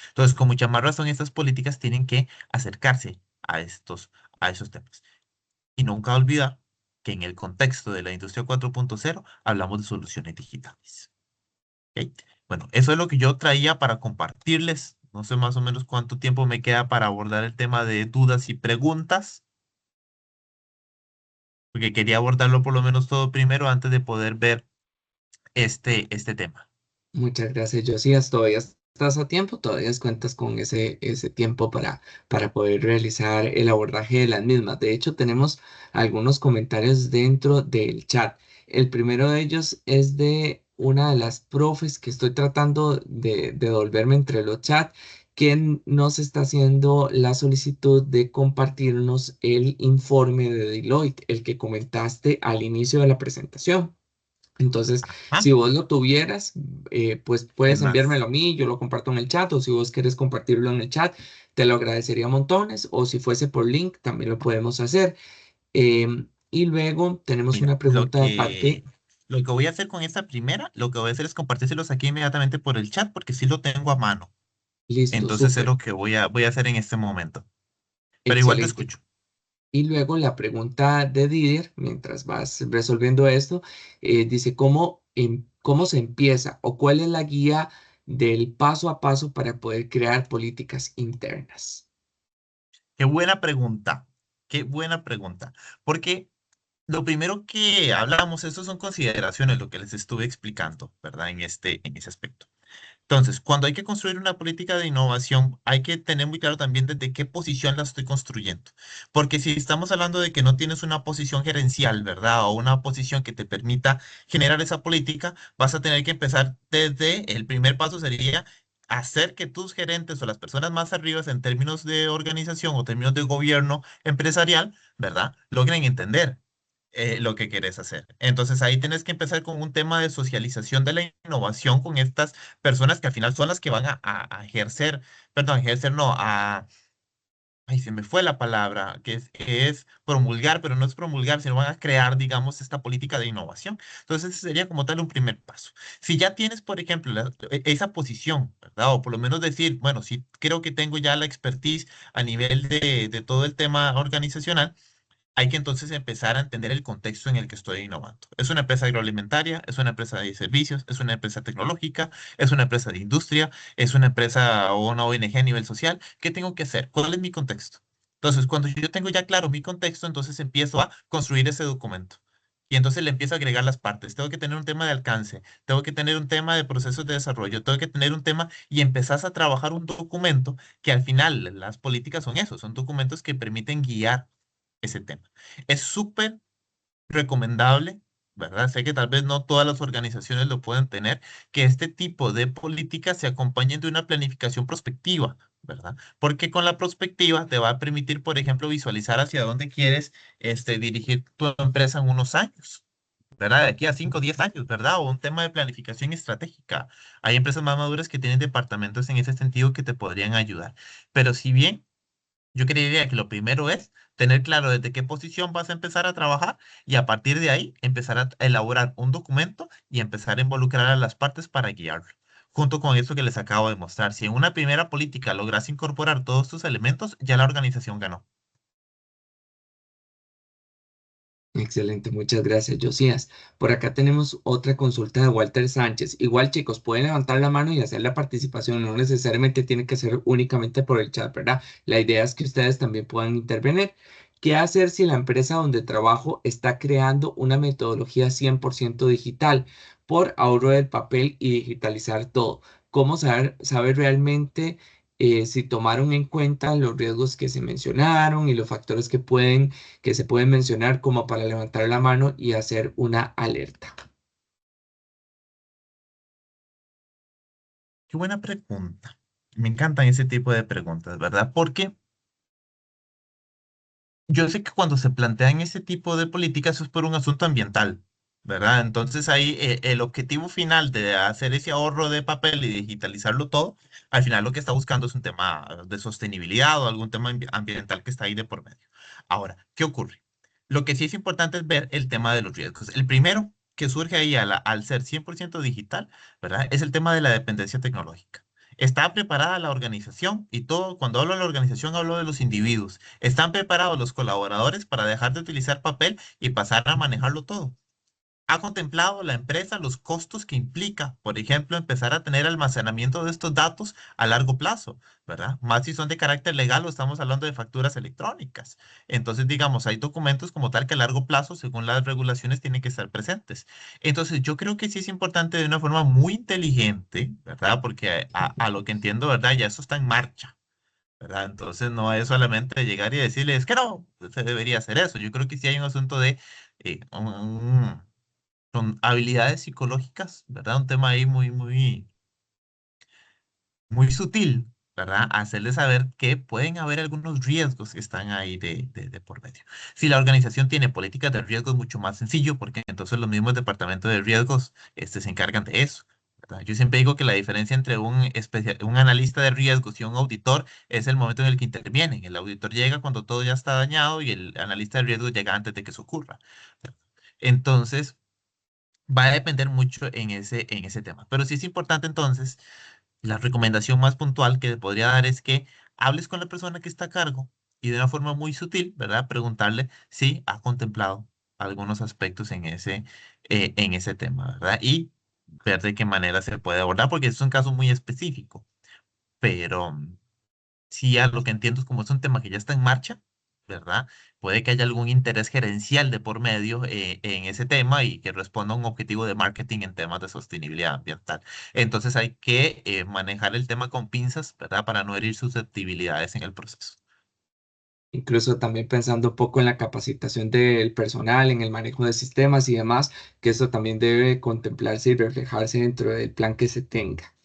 Entonces, con mucha más razón, estas políticas tienen que acercarse a esos temas. Y nunca olvidar que en el contexto de la industria 4.0 hablamos de soluciones digitales. ¿Ok? Bueno, eso es lo que yo traía para compartirles. No sé más o menos cuánto tiempo me queda para abordar el tema de dudas y preguntas, porque quería abordarlo por lo menos todo primero antes de poder ver este tema. Muchas gracias, Josías. Todavía estás a tiempo, todavía cuentas con ese tiempo para poder realizar el abordaje de las mismas. De hecho, tenemos algunos comentarios dentro del chat. El primero de ellos es de una de las profes que estoy tratando de devolverme entre los chats, quien nos está haciendo la solicitud de compartirnos el informe de Deloitte, el que comentaste al inicio de la presentación. Entonces, Ah, si vos lo tuvieras, pues es puedes más, enviármelo a mí, yo lo comparto en el chat, o si vos quieres compartirlo en el chat, te lo agradecería montones, o si fuese por link, también lo podemos hacer. Y luego tenemos mira, una pregunta de parte, lo que voy a hacer con esta primera, lo que voy a hacer es compartírselos aquí inmediatamente por el chat porque sí lo tengo a mano. listo, Entonces es súper, lo que voy a hacer en este momento. Pero igual te excelente. escucho. Y luego la pregunta de Didier, mientras vas resolviendo esto, dice, ¿cómo se empieza o cuál es la guía del paso a paso para poder crear políticas internas? Qué buena pregunta. Qué buena pregunta. Porque lo primero que hablamos, eso son consideraciones, lo que les estuve explicando, ¿verdad? En ese aspecto. Entonces, cuando hay que construir una política de innovación, hay que tener muy claro también desde qué posición la estoy construyendo. Porque si estamos hablando de que no tienes una posición gerencial, ¿verdad? O una posición que te permita generar esa política, vas a tener que empezar desde el primer paso sería hacer que tus gerentes o las personas más arriba en términos de organización o términos de gobierno empresarial, ¿verdad? Logren entender lo que quieres hacer. Entonces ahí tienes que empezar con un tema de socialización de la innovación con estas personas que al final son las que van a ejercer, perdón, ejercer no, ay, se me fue la palabra, que es promulgar, pero no es promulgar, sino van a crear, digamos, esta política de innovación. Entonces, ese sería como tal un primer paso. Si ya tienes, por ejemplo, esa posición, ¿verdad? O por lo menos decir, bueno, sí creo que tengo ya la expertise a nivel de todo el tema organizacional, hay que entonces empezar a entender el contexto en el que estoy innovando. ¿Es una empresa agroalimentaria? ¿Es una empresa de servicios? ¿Es una empresa tecnológica? ¿Es una empresa de industria? ¿Es una empresa o una ONG a nivel social? ¿Qué tengo que hacer? ¿Cuál es mi contexto? Entonces, cuando yo tengo ya claro mi contexto, entonces empiezo a construir ese documento. Y entonces le empiezo a agregar las partes. Tengo que tener un tema de alcance, tengo que tener un tema de procesos de desarrollo, tengo que tener un tema y empezás a trabajar un documento que al final las políticas son eso, son documentos que permiten guiar ese tema. Es súper recomendable, ¿verdad? Sé que tal vez no todas las organizaciones lo pueden tener, que este tipo de políticas se acompañen de una planificación prospectiva, ¿verdad? Porque con la prospectiva te va a permitir, por ejemplo, visualizar hacia dónde quieres dirigir tu empresa en unos años. ¿Verdad? De aquí a 5 o 10 años, ¿verdad? O un tema de planificación estratégica. Hay empresas más maduras que tienen departamentos en ese sentido que te podrían ayudar. Pero si bien yo creería que lo primero es tener claro desde qué posición vas a empezar a trabajar y a partir de ahí empezar a elaborar un documento y empezar a involucrar a las partes para guiarlo. Junto con eso que les acabo de mostrar, si en una primera política logras incorporar todos estos elementos, ya la organización ganó. Excelente, muchas gracias, Josías. Por acá tenemos otra consulta de Walter Sánchez. Igual, chicos, pueden levantar la mano y hacer la participación, no necesariamente tiene que ser únicamente por el chat, ¿verdad? La idea es que ustedes también puedan intervenir. ¿Qué hacer si la empresa donde trabajo está creando una metodología 100% digital por ahorro del papel y digitalizar todo? ¿Cómo saber realmente si tomaron en cuenta los riesgos que se mencionaron y los factores que se pueden mencionar como para levantar la mano y hacer una alerta? Qué buena pregunta. Me encantan ese tipo de preguntas, ¿verdad? Porque yo sé que cuando se plantean ese tipo de políticas es por un asunto ambiental, ¿verdad? Entonces ahí el objetivo final de hacer ese ahorro de papel y digitalizarlo todo, al final lo que está buscando es un tema de sostenibilidad o algún tema ambiental que está ahí de por medio. Ahora, ¿qué ocurre? Lo que sí es importante es ver el tema de los riesgos. El primero que surge ahí al ser 100% digital, ¿verdad? Es el tema de la dependencia tecnológica. ¿Está preparada la organización? Y todo, cuando hablo de la organización, hablo de los individuos. ¿Están preparados los colaboradores para dejar de utilizar papel y pasar a manejarlo todo? ¿Ha contemplado la empresa los costos que implica, por ejemplo, empezar a tener almacenamiento de estos datos a largo plazo, ¿verdad? Más si son de carácter legal o estamos hablando de facturas electrónicas. Entonces, digamos, hay documentos como tal que a largo plazo, según las regulaciones, tienen que estar presentes. Entonces, yo creo que sí es importante de una forma muy inteligente, ¿verdad? Porque a lo que entiendo, ¿verdad? Ya eso está en marcha. ¿Verdad? Entonces no es solamente llegar y decirles que no, se debería hacer eso. Yo creo que sí hay un asunto de son habilidades psicológicas, ¿verdad? Un tema ahí muy sutil, ¿verdad? Hacerles saber que pueden haber algunos riesgos que están ahí de por medio. Si la organización tiene políticas de riesgo es mucho más sencillo porque entonces los mismos departamentos de riesgos se encargan de eso. ¿Verdad? Yo siempre digo que la diferencia entre un analista de riesgos y un auditor es el momento en el que intervienen. El auditor llega cuando todo ya está dañado y el analista de riesgos llega antes de que eso ocurra. Entonces, va a depender mucho en ese tema. Pero sí es importante entonces, la recomendación más puntual que te podría dar es que hables con la persona que está a cargo y de una forma muy sutil, ¿verdad? Preguntarle si ha contemplado algunos aspectos en ese tema, ¿verdad? Y ver de qué manera se puede abordar, porque es un caso muy específico, pero sí, a lo que entiendo es como es un tema que ya está en marcha, ¿verdad? Puede que haya algún interés gerencial de por medio en ese tema y que responda a un objetivo de marketing en temas de sostenibilidad ambiental. Entonces hay que manejar el tema con pinzas, ¿verdad? Para no herir susceptibilidades en el proceso. Incluso también pensando un poco en la capacitación del personal, en el manejo de sistemas y demás, que eso también debe contemplarse y reflejarse dentro del plan que se tenga.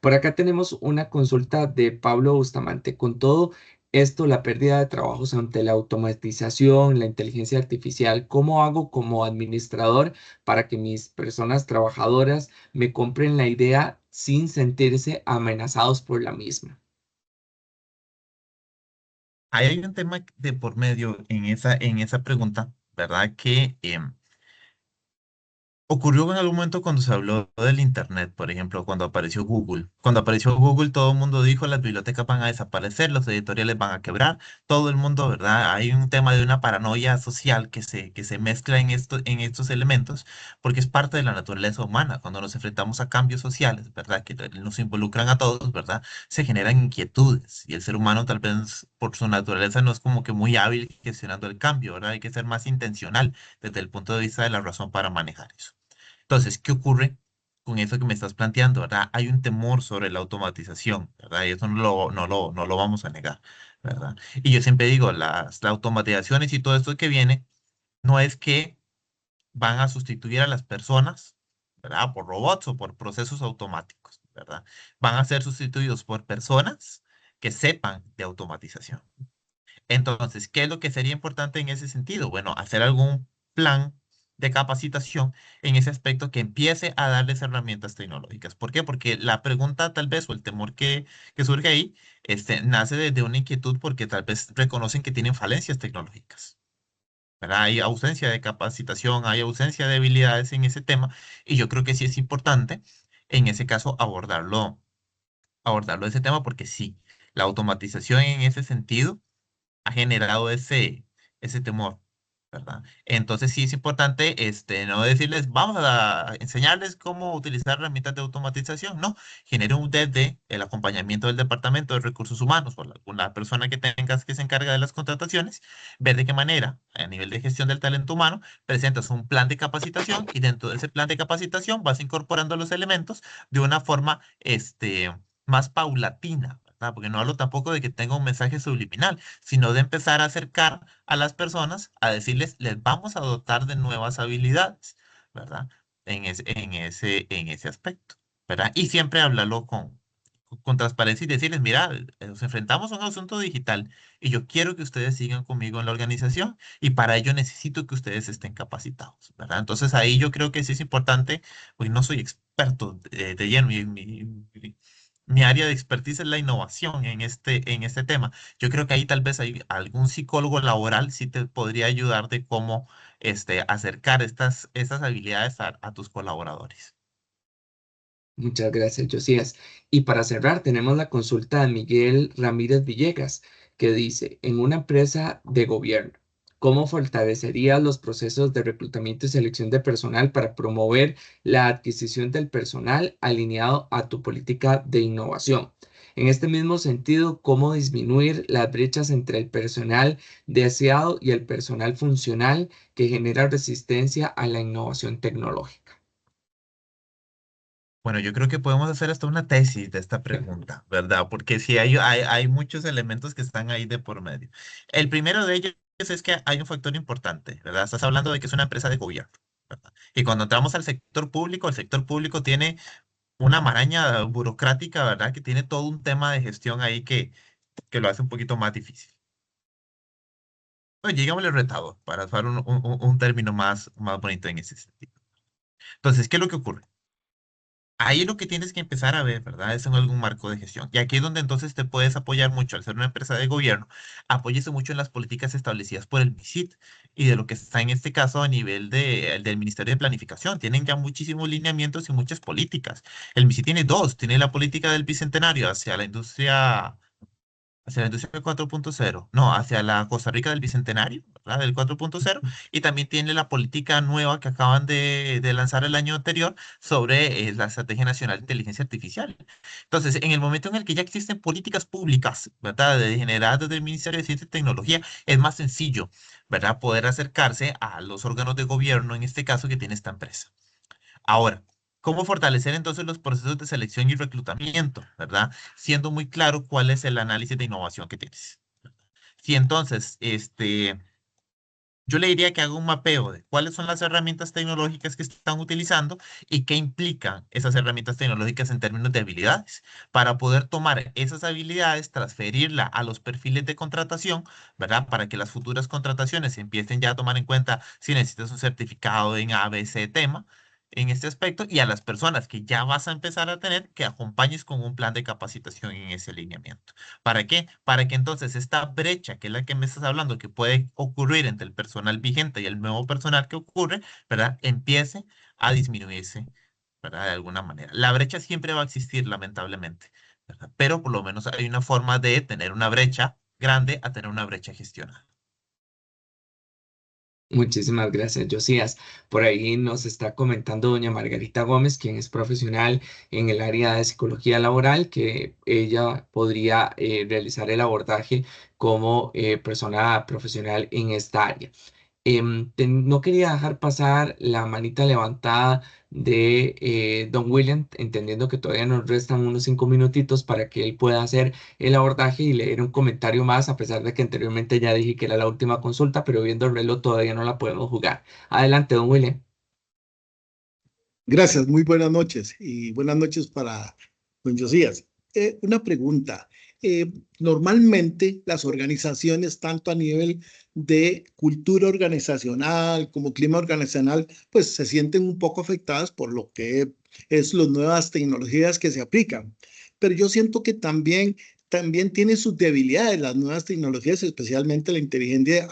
Por acá tenemos una consulta de Pablo Bustamante. Con todo esto, la pérdida de trabajos ante la automatización, la inteligencia artificial, ¿cómo hago como administrador para que mis personas trabajadoras me compren la idea sin sentirse amenazados por la misma? Ahí hay un tema de por medio en esa pregunta, ¿verdad? Que ocurrió en algún momento cuando se habló del Internet, por ejemplo, cuando apareció Google. Cuando apareció Google, todo el mundo dijo las bibliotecas van a desaparecer, los editoriales van a quebrar, todo el mundo, ¿verdad? Hay un tema de una paranoia social que se mezcla en estos elementos, porque es parte de la naturaleza humana. Cuando nos enfrentamos a cambios sociales, ¿verdad? Que nos involucran a todos, ¿verdad? Se generan inquietudes y el ser humano tal vez por su naturaleza no es como que muy hábil gestionando el cambio, ¿verdad? Hay que ser más intencional desde el punto de vista de la razón para manejar eso. Entonces, ¿qué ocurre con eso que me estás planteando, verdad? Hay un temor sobre la automatización, ¿verdad? Y eso no lo vamos a negar, ¿verdad? Y yo siempre digo, las automatizaciones y todo esto que viene, no es que van a sustituir a las personas, ¿verdad? Por robots o por procesos automáticos, ¿verdad? Van a ser sustituidos por personas que sepan de automatización. Entonces, ¿qué es lo que sería importante en ese sentido? Bueno, hacer algún plan de capacitación en ese aspecto que empiece a darles herramientas tecnológicas. ¿Por qué? Porque la pregunta tal vez o el temor que surge ahí nace desde una inquietud porque tal vez reconocen que tienen falencias tecnológicas. ¿Verdad? Hay ausencia de capacitación, hay ausencia de habilidades en ese tema y yo creo que sí es importante en ese caso abordarlo ese tema porque sí, la automatización en ese sentido ha generado ese temor, ¿verdad? Entonces sí es importante no decirles, vamos a enseñarles cómo utilizar herramientas de automatización, no, genere desde el acompañamiento del Departamento de Recursos Humanos o la persona que tengas que se encarga de las contrataciones, ver de qué manera, a nivel de gestión del talento humano, presentas un plan de capacitación y dentro de ese plan de capacitación vas incorporando los elementos de una forma, más paulatina, ¿verdad? Porque no hablo tampoco de que tenga un mensaje subliminal, sino de empezar a acercar a las personas, a decirles, les vamos a dotar de nuevas habilidades, ¿verdad? En ese aspecto, ¿verdad? Y siempre hablarlo con transparencia y decirles, mira, nos enfrentamos a un asunto digital y yo quiero que ustedes sigan conmigo en la organización y para ello necesito que ustedes estén capacitados, ¿verdad? Entonces ahí yo creo que sí es importante, porque no soy experto de lleno, mi área de expertise es la innovación en este tema. Yo creo que ahí tal vez hay algún psicólogo laboral sí te podría ayudar de cómo acercar estas habilidades a tus colaboradores. Muchas gracias, Josías. Y para cerrar, tenemos la consulta de Miguel Ramírez Villegas, que dice, en una empresa de gobierno, ¿cómo fortalecerías los procesos de reclutamiento y selección de personal para promover la adquisición del personal alineado a tu política de innovación? En este mismo sentido, ¿cómo disminuir las brechas entre el personal deseado y el personal funcional que genera resistencia a la innovación tecnológica? Bueno, yo creo que podemos hacer hasta una tesis de esta pregunta, ¿verdad? Porque sí hay muchos elementos que están ahí de por medio. El primero de ellos es que hay un factor importante, ¿verdad? Estás hablando de que es una empresa de gobierno, ¿verdad? Y cuando entramos al sector público, el sector público tiene una maraña burocrática, ¿verdad? Que tiene todo un tema de gestión ahí que lo hace un poquito más difícil. Bueno, digámosle retador, para usar un término más bonito en ese sentido. Entonces, ¿qué es lo que ocurre? Ahí lo que tienes que empezar a ver, ¿verdad? Es en algún marco de gestión. Y aquí es donde entonces te puedes apoyar mucho, al ser una empresa de gobierno, apóyese mucho en las políticas establecidas por el MISIT y de lo que está en este caso a nivel del Ministerio de Planificación. Tienen ya muchísimos lineamientos y muchas políticas. El MISIT tiene dos, tiene la política del Bicentenario hacia la industria 4.0, no, hacia la Costa Rica del Bicentenario, ¿verdad? Del 4.0, y también tiene la política nueva que acaban de lanzar el año anterior sobre la Estrategia Nacional de Inteligencia Artificial. Entonces, en el momento en el que ya existen políticas públicas, ¿verdad? Generadas desde el Ministerio de Ciencia y Tecnología, es más sencillo, ¿verdad? Poder acercarse a los órganos de gobierno, en este caso, que tiene esta empresa. Ahora, ¿cómo fortalecer entonces los procesos de selección y reclutamiento, ¿verdad? Siendo muy claro cuál es el análisis de innovación que tienes. Si entonces, yo le diría que haga un mapeo de cuáles son las herramientas tecnológicas que están utilizando y qué implican esas herramientas tecnológicas en términos de habilidades, para poder tomar esas habilidades, transferirla a los perfiles de contratación, ¿verdad? Para que las futuras contrataciones empiecen ya a tomar en cuenta si necesitas un certificado en ABC tema en este aspecto, y a las personas que ya vas a empezar a tener, que acompañes con un plan de capacitación en ese lineamiento. ¿Para qué? Para que entonces esta brecha, que es la que me estás hablando, que puede ocurrir entre el personal vigente y el nuevo personal que ocurre, ¿verdad? Empiece a disminuirse, ¿verdad? De alguna manera. La brecha siempre va a existir, lamentablemente, ¿verdad? Pero por lo menos hay una forma de tener una brecha grande a tener una brecha gestionada. Muchísimas gracias, Josías. Por ahí nos está comentando doña Margarita Gómez, quien es profesional en el área de psicología laboral, que ella podría realizar el abordaje como persona profesional en esta área. No quería dejar pasar la manita levantada de Don William, entendiendo que todavía nos restan unos 5 minutitos para que él pueda hacer el abordaje y leer un comentario más, a pesar de que anteriormente ya dije que era la última consulta, pero viendo el reloj todavía no la podemos jugar. Adelante, Don William. Gracias, muy buenas noches y buenas noches para don Josías. Una pregunta. Normalmente las organizaciones, tanto a nivel de cultura organizacional como clima organizacional, pues se sienten un poco afectadas por lo que es las nuevas tecnologías que se aplican. Pero yo siento que también tiene sus debilidades las nuevas tecnologías, especialmente la inteligencia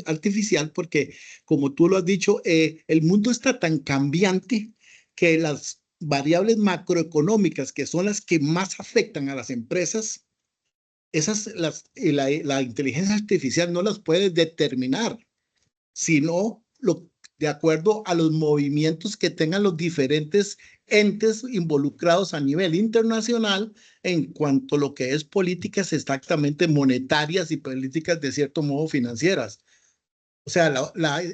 artificial, porque como tú lo has dicho, el mundo está tan cambiante que las variables macroeconómicas, que son las que más afectan a las empresas, la inteligencia artificial no las puede determinar, sino de acuerdo a los movimientos que tengan los diferentes entes involucrados a nivel internacional en cuanto a lo que es políticas exactamente monetarias y políticas de cierto modo financieras. O sea,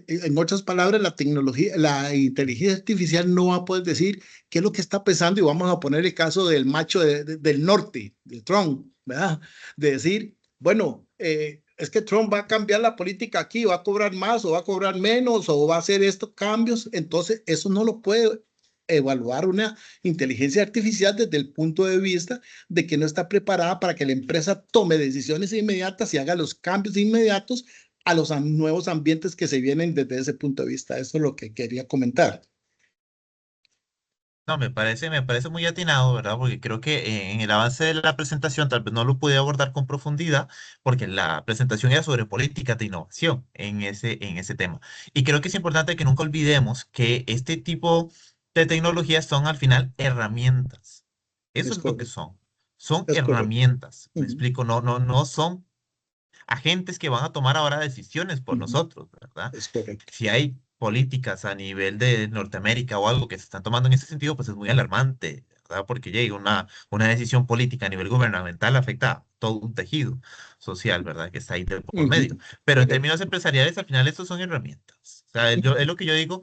en otras palabras, la tecnología, la inteligencia artificial no va a poder decir qué es lo que está pesando, y vamos a poner el caso del macho del norte, de Trump, ¿verdad? De decir, bueno, es que Trump va a cambiar la política aquí, va a cobrar más o va a cobrar menos o va a hacer estos cambios. Entonces, eso no lo puede evaluar una inteligencia artificial desde el punto de vista de que no está preparada para que la empresa tome decisiones inmediatas y haga los cambios inmediatos a los nuevos ambientes que se vienen desde ese punto de vista. Eso es lo que quería comentar. No, me parece muy atinado, ¿verdad? Porque creo que en el avance de la presentación tal vez no lo pude abordar con profundidad, porque la presentación era sobre políticas de innovación en ese tema. Y creo que es importante que nunca olvidemos que este tipo de tecnología son al final herramientas. Eso es lo que son. Son Es correcto. herramientas. Me Ujú. explico, no son agentes que van a tomar ahora decisiones por Ujú. nosotros, ¿verdad? Es correcto. Si hay políticas a nivel de Norteamérica o algo que se están tomando en ese sentido, pues es muy alarmante, ¿verdad? Porque llega una decisión política a nivel gubernamental afecta a todo un tejido social, ¿verdad? Que está ahí de por medio. Ujú. Pero en Correcto. términos empresariales, al final, estos son herramientas. O sea, es lo que yo digo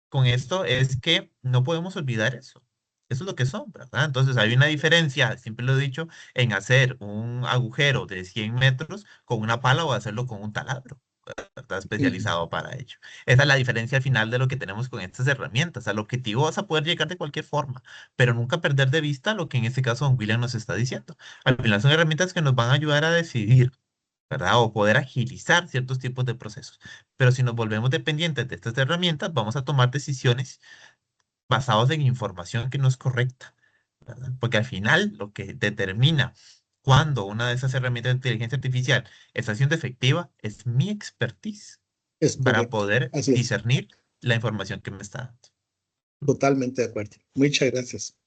con esto es que no podemos olvidar eso. Eso es lo que son, ¿verdad? Entonces hay una diferencia, siempre lo he dicho, en hacer un agujero de 100 metros con una pala o hacerlo con un taladro, ¿verdad? Ujú. Especializado para ello. Esa es la diferencia al final de lo que tenemos con estas herramientas. Al objetivo vas a poder llegar de cualquier forma, pero nunca perder de vista lo que en este caso don William nos está diciendo. Al final son herramientas que nos van a ayudar a decidir, ¿verdad? O poder agilizar ciertos tipos de procesos. Pero si nos volvemos dependientes de estas herramientas, vamos a tomar decisiones basadas en información que no es correcta, ¿verdad? Porque al final lo que determina cuando una de esas herramientas de inteligencia artificial está siendo efectiva es mi expertise Es para correcto. poder Así es. discernir la información que me está dando. Totalmente de acuerdo. Muchas gracias.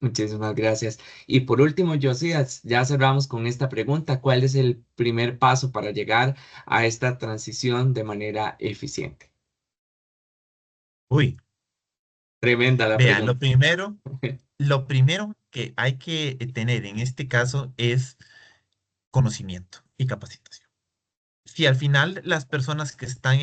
Muchísimas gracias. Y por último, Josías, ya cerramos con esta pregunta. ¿Cuál es el primer paso para llegar a esta transición de manera eficiente? Uy, Tremenda la vean, pregunta. lo primero que hay que tener en este caso es conocimiento y capacitación. Si al final las personas que están,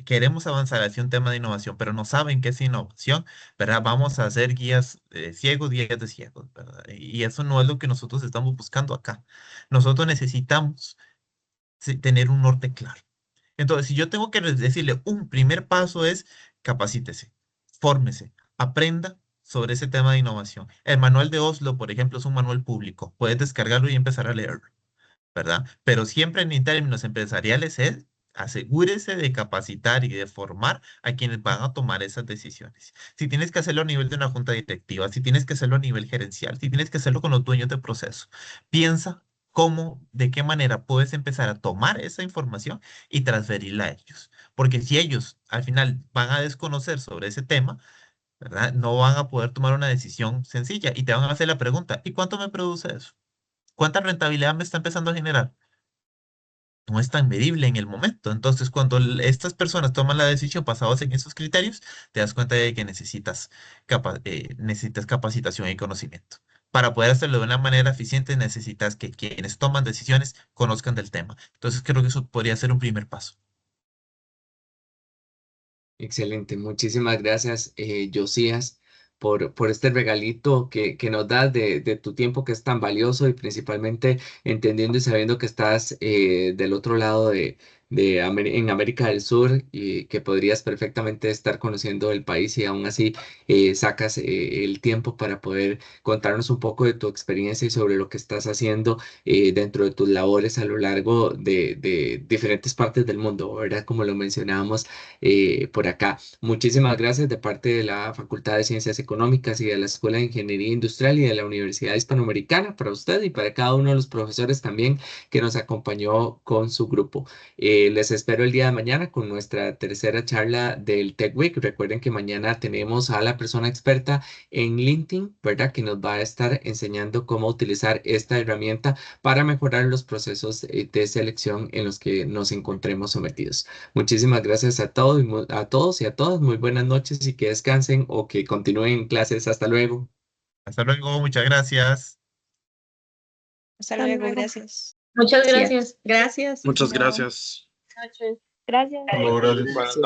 queremos avanzar hacia un tema de innovación, pero no saben qué es innovación, ¿verdad? Vamos a hacer guías ciegos, guías de ciegos, ¿verdad? Y eso no es lo que nosotros estamos buscando acá. Nosotros necesitamos tener un norte claro. Entonces, si yo tengo que decirle un primer paso es capacítese, fórmese, aprenda sobre ese tema de innovación. El manual de Oslo, por ejemplo, es un manual público. Puedes descargarlo y empezar a leerlo, ¿verdad? Pero siempre en términos empresariales es asegúrese de capacitar y de formar a quienes van a tomar esas decisiones. Si tienes que hacerlo a nivel de una junta directiva, si tienes que hacerlo a nivel gerencial, si tienes que hacerlo con los dueños de proceso, piensa cómo, de qué manera puedes empezar a tomar esa información y transferirla a ellos. Porque si ellos al final van a desconocer sobre ese tema, ¿verdad? No van a poder tomar una decisión sencilla y te van a hacer la pregunta, ¿y cuánto me produce eso? ¿Cuánta rentabilidad me está empezando a generar? No es tan medible en el momento. Entonces, cuando estas personas toman la decisión basados en esos criterios, te das cuenta de que necesitas capacitación y conocimiento. Para poder hacerlo de una manera eficiente, necesitas que quienes toman decisiones conozcan del tema. Entonces, creo que eso podría ser un primer paso. Excelente, muchísimas gracias, Josías, por este regalito que nos das de tu tiempo que es tan valioso y principalmente entendiendo y sabiendo que estás del otro lado en América del Sur y que podrías perfectamente estar conociendo el país y aún así sacas el tiempo para poder contarnos un poco de tu experiencia y sobre lo que estás haciendo dentro de tus labores a lo largo de diferentes partes del mundo, ¿verdad? Como lo mencionábamos por acá. Muchísimas gracias de parte de la Facultad de Ciencias Económicas y de la Escuela de Ingeniería Industrial y de la Universidad Hispanoamericana para usted y para cada uno de los profesores también que nos acompañó con su grupo. Les espero el día de mañana con nuestra tercera charla del Tech Week. Recuerden que mañana tenemos a la persona experta en LinkedIn, ¿verdad? Que nos va a estar enseñando cómo utilizar esta herramienta para mejorar los procesos de selección en los que nos encontremos sometidos. Muchísimas gracias a todos, a todos y a todas. Muy buenas noches y que descansen o que continúen clases. Hasta luego. Hasta luego, muchas gracias. Hasta Hasta luego, luego. gracias. Muchas Sí. gracias. Gracias. Muchas Hasta luego. gracias. Gracias. Hasta luego, gracias.